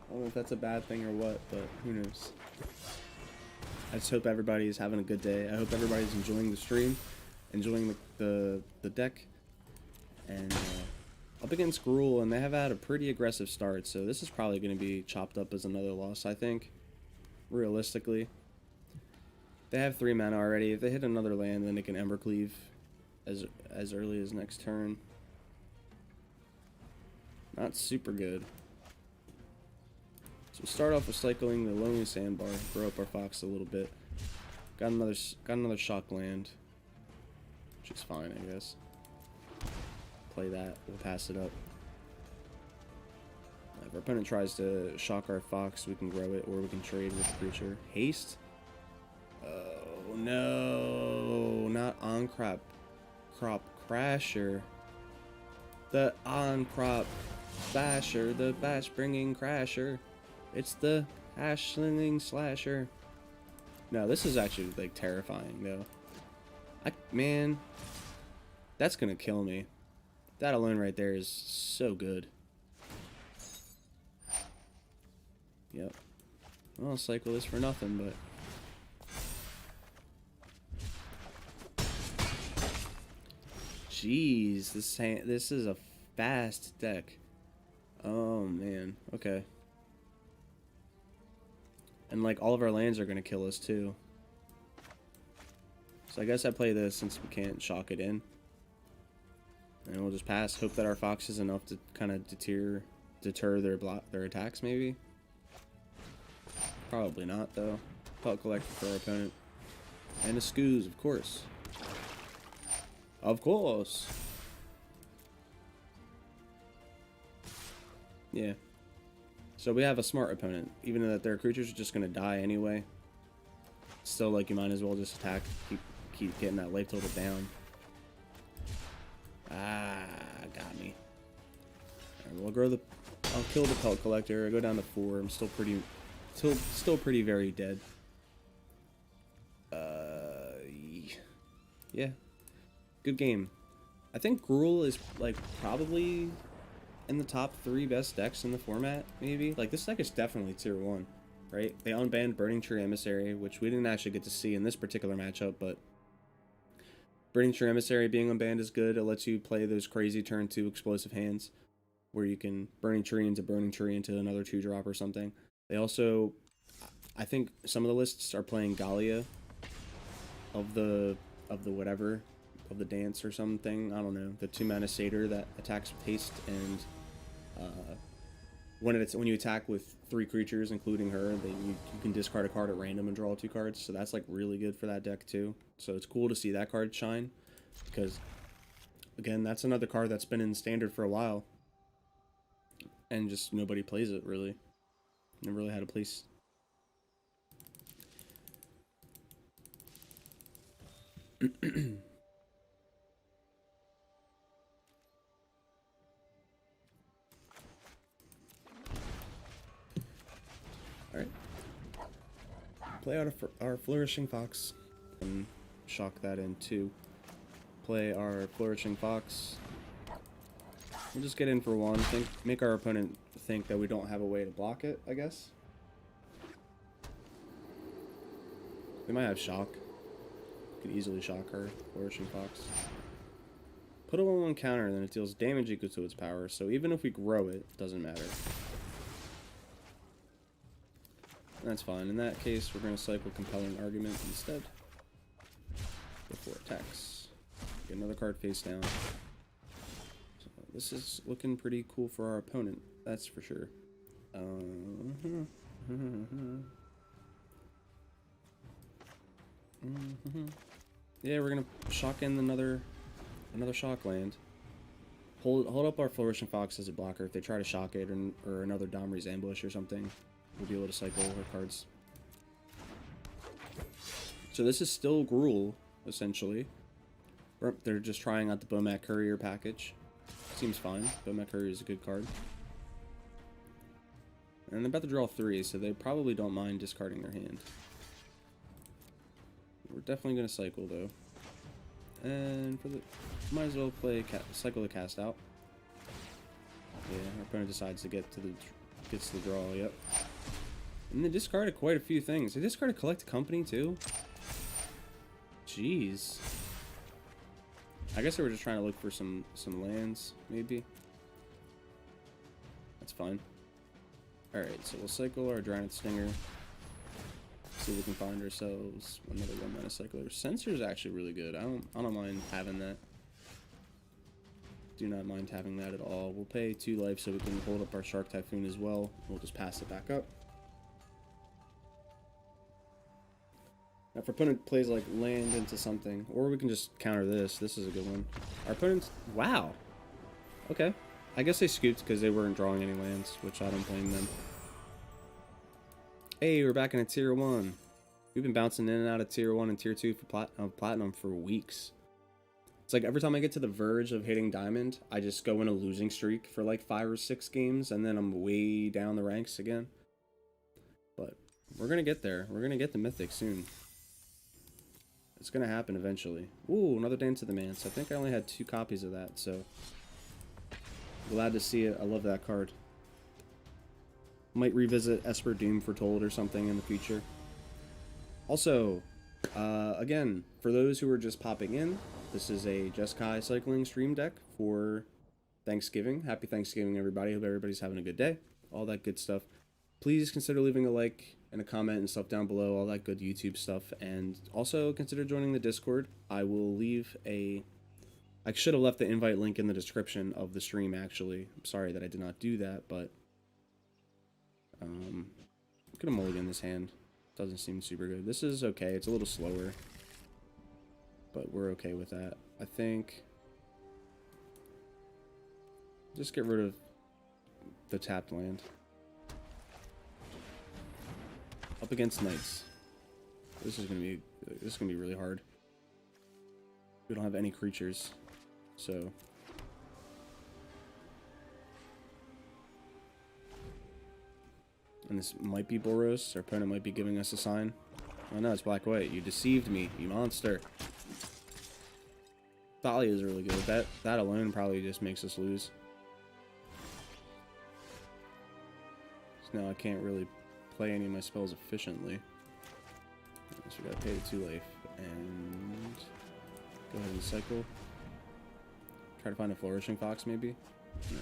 I don't know if that's a bad thing or what, but who knows. I just hope everybody's having a good day. I hope everybody's enjoying the stream, enjoying the deck. And up against Gruul, and they have had a pretty aggressive start, so this is probably going to be chopped up as another loss, I think. Realistically. They have 3 mana already. If they hit another land, then they can Embercleave as early as next turn. Not super good. So we'll start off with cycling the Lonely Sandbar, grow up our fox a little bit. Got another shock land, which is fine, I guess. Play that. We'll pass it up. If our opponent tries to shock our fox, we can grow it, or we can trade with the creature. Haste. Oh no, not on-crop crasher. The on-crop basher, the bash-bringing crasher. It's the hash-slinging slasher. No, this is actually, like, terrifying, though. Man, that's gonna kill me. That alone right there is so good. Yep. Well, I'll cycle this for nothing, but... Jeez, this is a fast deck. Oh, man. Okay. And, like, all of our lands are going to kill us, too. So I guess I play this since we can't shock it in. And we'll just pass. Hope that our fox is enough to kind of deter their attacks, maybe. Probably not, though. Pelt Collector for our opponent. And a Scoos, of course. Of course. Yeah. So we have a smart opponent. Even though that their creatures are just going to die anyway. Still, like, you might as well just attack. Keep getting that life total down. Ah, got me. Alright, we'll I'll kill the Pelt Collector. I go down to 4. I'm still pretty very dead. yeah, good game. I think Gruul is like probably in the top 3 best decks in the format, maybe. Like, this deck is definitely tier 1, right? They unbanned Burning Tree Emissary, which we didn't actually get to see in this particular matchup, but Burning Tree Emissary being unbanned is good. It lets you play those crazy turn 2 explosive hands where you can Burning Tree into another 2-drop or something. They also, I think some of the lists are playing Gallia of the whatever, of the dance or something. I don't know. The 2-mana satyr that attacks with haste, and when you attack with 3 creatures, including her, then you can discard a card at random and draw 2 cards. So that's like really good for that deck too. So it's cool to see that card shine, because again, that's another card that's been in standard for a while, and just nobody plays it really. Never really had a place. Alright. Play out our Flourishing Fox. And shock that in too. Play our Flourishing Fox. We'll just get in for 1. Make our opponent think that we don't have a way to block it, I guess. We might have shock. Could easily shock her Flourishing Fox. Put a 1/1 counter, then it deals damage equal to its power, so even if we grow it, doesn't matter. That's fine. In that case, we're going to cycle Compelling Argument instead. Before attacks. Get another card face down. So this is looking pretty cool for our opponent, that's for sure. Yeah, we're going to shock in another shock land. Hold up our Flourishing Fox as a blocker. If they try to shock it, or another Domri's Ambush or something, we'll be able to cycle our cards. So this is still Gruul, essentially. They're just trying out the Bomat Courier package. Seems fine. Bomat Courier is a good card. And they're about to draw 3, so they probably don't mind discarding their hand. We're definitely going to cycle, though. And for the... might as well play cycle the Cast Out. Yeah, our opponent decides to gets to the draw, yep. And they discarded quite a few things. They discarded Collect Company, too? Jeez. I guess they were just trying to look for some lands, maybe. That's fine. Alright, so we'll cycle our Dryneth Stinger. See if we can find ourselves another 1-mana cycler. Censor is actually really good. I don't mind having that. Do not mind having that at all. We'll pay 2 life so we can hold up our Shark Typhoon as well. We'll just pass it back up. Now, if our opponent plays like land into something, or we can just counter this. This is a good one. Our opponent's... wow. Okay. I guess they scooped because they weren't drawing any lands, which I don't blame them. Hey, we're back in a tier 1. We've been bouncing in and out of tier 1 and tier 2 for platinum for weeks. It's like every time I get to the verge of hitting diamond, I just go in a losing streak for like 5 or 6 games, and then I'm way down the ranks again. But we're gonna get there. We're gonna get the mythic soon. It's gonna happen eventually. Ooh, another Dance of the Manse. I think I only had 2 copies of that, so glad to see it. I love that card. Might revisit Esper Doom Foretold or something in the future. Also, again, for those who are just popping in, this is a Jeskai cycling stream deck for Thanksgiving. Happy Thanksgiving, everybody. Hope everybody's having a good day. All that good stuff. Please consider leaving a like and a comment and stuff down below. All that good YouTube stuff. And also consider joining the Discord. I will leave a... I should have left the invite link in the description of the stream, actually. I'm sorry that I did not do that, but... I'm gonna mulligan this hand. Doesn't seem super good. This is okay. It's a little slower. But we're okay with that. I think... just get rid of the tapped land. Up against Knights. This is gonna be really hard. We don't have any creatures, so... and this might be Boros. Our opponent might be giving us a sign. Oh no, it's black-white. You deceived me, you monster. Thalia is really good. That alone probably just makes us lose. So now I can't really play any of my spells efficiently. So we gotta pay the 2 life and go ahead and cycle. Try to find a Flourishing Fox maybe? No.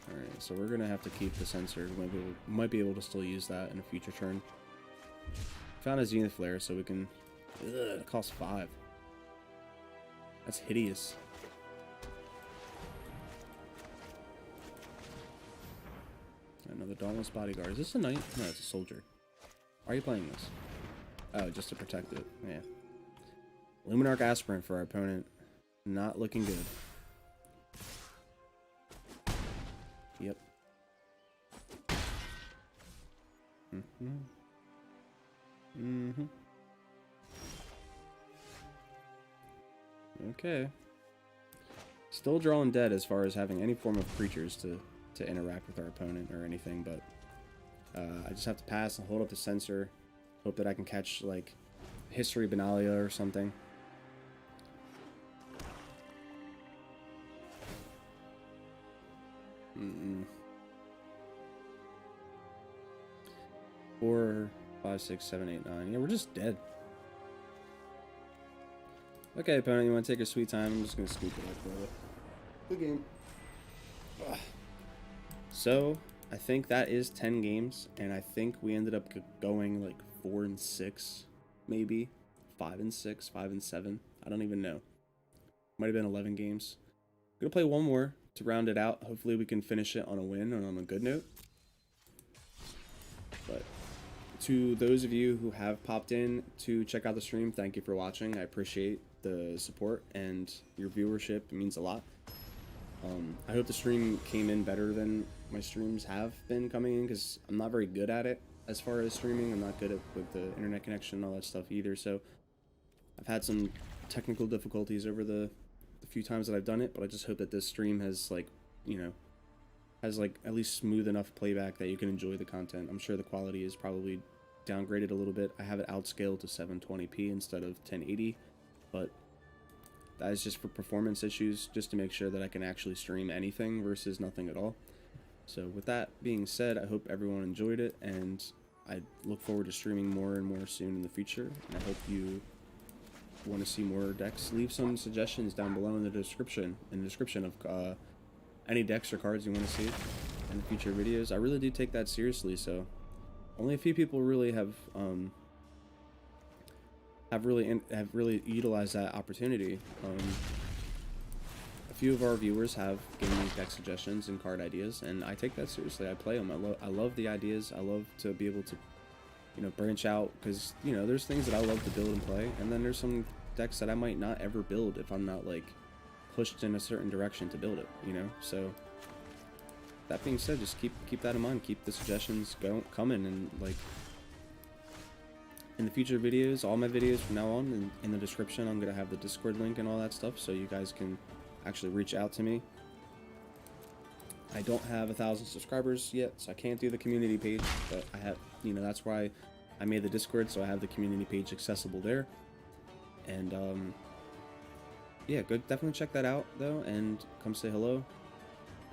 Alright, so we're gonna have to keep the sensor. We might be able to still use that in a future turn. Found a Zenith Flare so we can... Ugh, it costs 5. That's hideous. Another Dauntless Bodyguard. Is this a knight? No, it's a soldier. Why are you playing this? Oh, just to protect it. Yeah. Luminarch Aspirant for our opponent. Not looking good. Yep. Okay. Still drawing dead as far as having any form of creatures to interact with our opponent or anything, but I just have to pass and hold up the sensor. Hope that I can catch, like, History Benalia or something. Four, 5, 6, 7, 8, 9. Yeah, we're just dead. Okay, opponent, you want to take your sweet time? I'm just going to scoop it up for it. Good game. Ugh. So, I think that is 10 games, and I think we ended up going like 4 and 6, maybe 5 and 6, 5 and 7. I don't even know. Might have been 11 games. I'm gonna play one more to round it out. Hopefully, we can finish it on a win and on a good note. But to those of you who have popped in to check out the stream, thank you for watching. I appreciate the support and your viewership. It means a lot. I hope the stream came in better than my streams have been coming in, because I'm not very good at it as far as streaming. I'm not good at with the internet connection and all that stuff either, so I've had some technical difficulties over the few times that I've done it, but I just hope that this stream has, like, you know, has like at least smooth enough playback that you can enjoy the content. I'm sure the quality is probably downgraded a little bit. I have it outscaled to 720p instead of 1080, but that is just for performance issues, just to make sure that I can actually stream anything versus nothing at all. So with that being said, I hope everyone enjoyed it, and I look forward to streaming more and more soon in the future. And I hope you want to see more decks. Leave some suggestions down below in the description of any decks or cards you want to see in future videos. I really do take that seriously, so only a few people really have really utilized that opportunity. A few of our viewers have given me deck suggestions and card ideas, and I take that seriously. I play them. I love the ideas. I love to be able to, you know, branch out, because, you know, there's things that I love to build and play, and then there's some decks that I might not ever build if I'm not, like, pushed in a certain direction to build it, you know. So that being said, just keep that in mind. Keep the suggestions coming, and, like, in the future videos, all my videos from now on, in the description, I'm gonna have the Discord link and all that stuff, so you guys can actually reach out to me. I don't have 1,000 subscribers yet, so I can't do the community page, but I have, you know, that's why I made the Discord, so I have the community page accessible there. And yeah, definitely check that out though, and come say hello.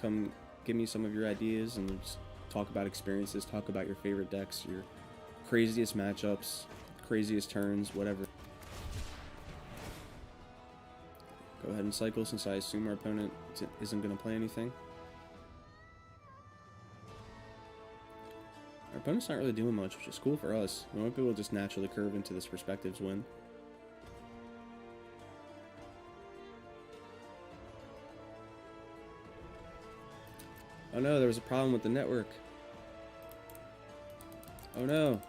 Come give me some of your ideas, and just talk about experiences, talk about your favorite decks, your craziest matchups, craziest turns, whatever. Go ahead and cycle, since I assume our opponent isn't going to play anything. Our opponent's not really doing much, which is cool for us. We might be able to just naturally curve into this Perspectives win. Oh no, there was a problem with the network. Oh no.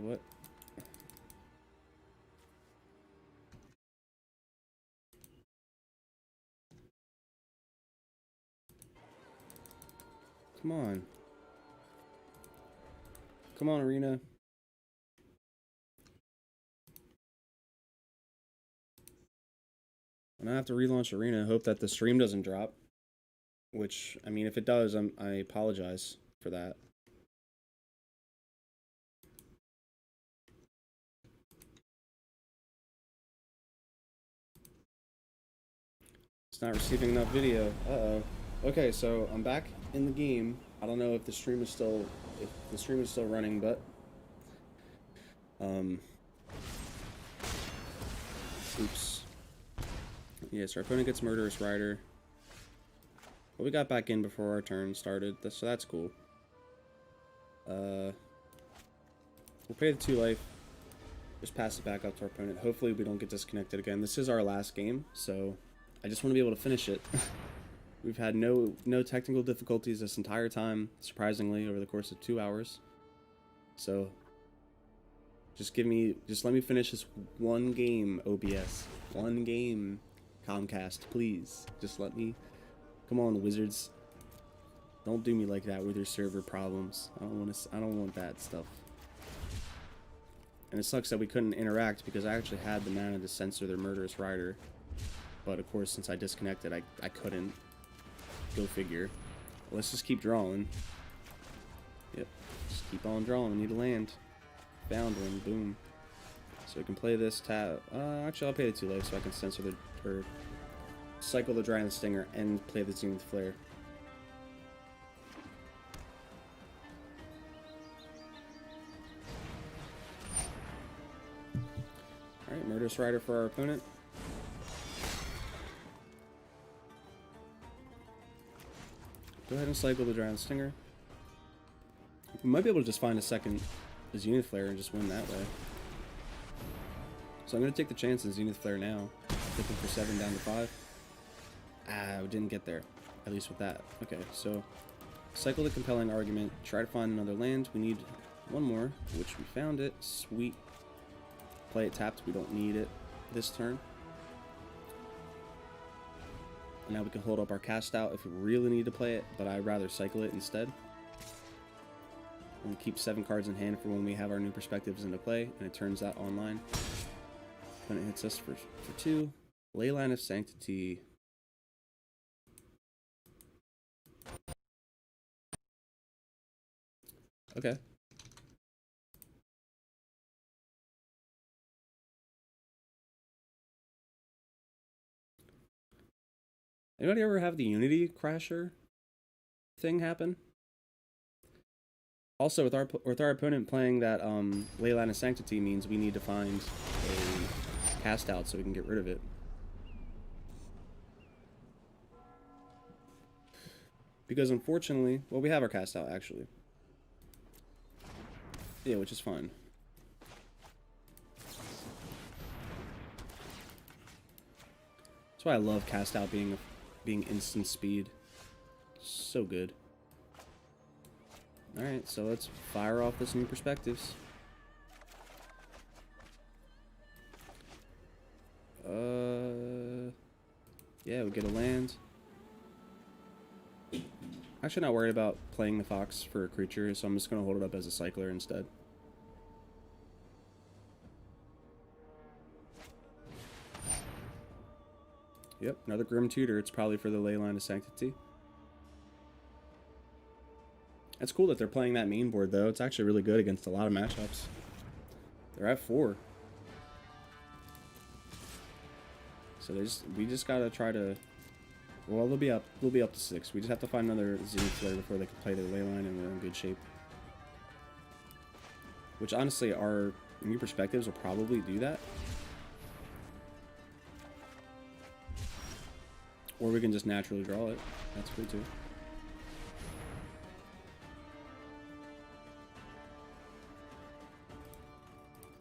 What? Come on. Come on, Arena. And I have to relaunch Arena. Hope that the stream doesn't drop. Which, I mean, if it does, I apologize for that. It's not receiving enough video. Uh-oh. Okay, so I'm back in the game. I don't know if the stream is still running, but oops. Yeah, so our opponent gets Murderous Rider. But we got back in before our turn started, so that's cool. We'll pay the 2 life. Just pass it back up to our opponent. Hopefully we don't get disconnected again. This is our last game, so I just want to be able to finish it. We've had no technical difficulties this entire time, surprisingly, over the course of 2 hours. So just let me finish this one game, OBS. One game, Comcast, please. Just let me. Come on, Wizards. Don't do me like that with your server problems. I don't want that stuff. And it sucks that we couldn't interact because I actually had the mana to censor their Murderous Rider. But of course, since I disconnected, I couldn't. Go figure. Let's just keep drawing. Yep. Just keep on drawing. We need a land. Found one. Boom. So we can play this tab. Actually, I'll pay the 2 life so I can censor or cycle the Dragon Stinger and play the Zenith Flare. Alright, Murderous Rider for our opponent. Go ahead and cycle the Dragon Stinger. We might be able to just find a second Zenith Flare and just win that way. So I'm going to take the chance in Zenith Flare now. Looking for 7 down to 5. Ah, we didn't get there. At least with that. Okay, so cycle the Compelling Argument. Try to find another land. We need one more, which we found it. Sweet. Play it tapped. We don't need it this turn. And now we can hold up our cast out if we really need to play it, but I'd rather cycle it instead. And keep 7 cards in hand for when we have our new perspectives into play, and it turns that online. When it hits us for 2. Leyline of Sanctity. Okay. Anybody ever have the Unity Crasher thing happen? Also, with our opponent playing that Leyline of Sanctity means we need to find a cast out so we can get rid of it. Because unfortunately, well, we have our cast out actually. Yeah, which is fine. That's why I love cast out being instant speed. So good. Alright, so let's fire off this new perspectives. Yeah, we get a land. Actually not worried about playing the Fox for a creature, so I'm just going to hold it up as a cycler instead. Yep, another Grim Tutor. It's probably for the Leyline of Sanctity. It's cool that they're playing that main board, though. It's actually really good against a lot of matchups. They're at 4. So we just gotta try to. Well, they'll be up. We'll be up to 6. We just have to find another Zenith Flare before they can play their Leyline, and we're in good shape. Which honestly, our new perspectives will probably do that. Or we can just naturally draw it. That's cool too.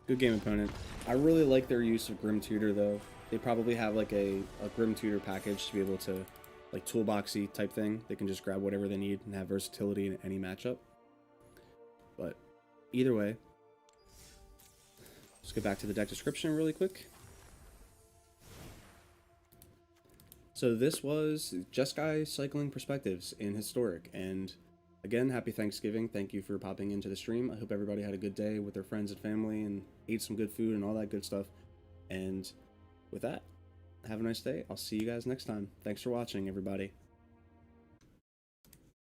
Good game, opponent. I really like their use of Grim Tutor, though. They probably have like a Grim Tutor package to be able to, like, toolboxy type thing. They can just grab whatever they need and have versatility in any matchup. But either way, let's get back to the deck description really quick. So this was Jeskai cycling perspectives in Historic, and again, happy Thanksgiving. Thank you for popping into the stream. I hope everybody had a good day with their friends and family and ate some good food and all that good stuff. And with that, have a nice day. I'll see you guys next time. Thanks for watching, everybody.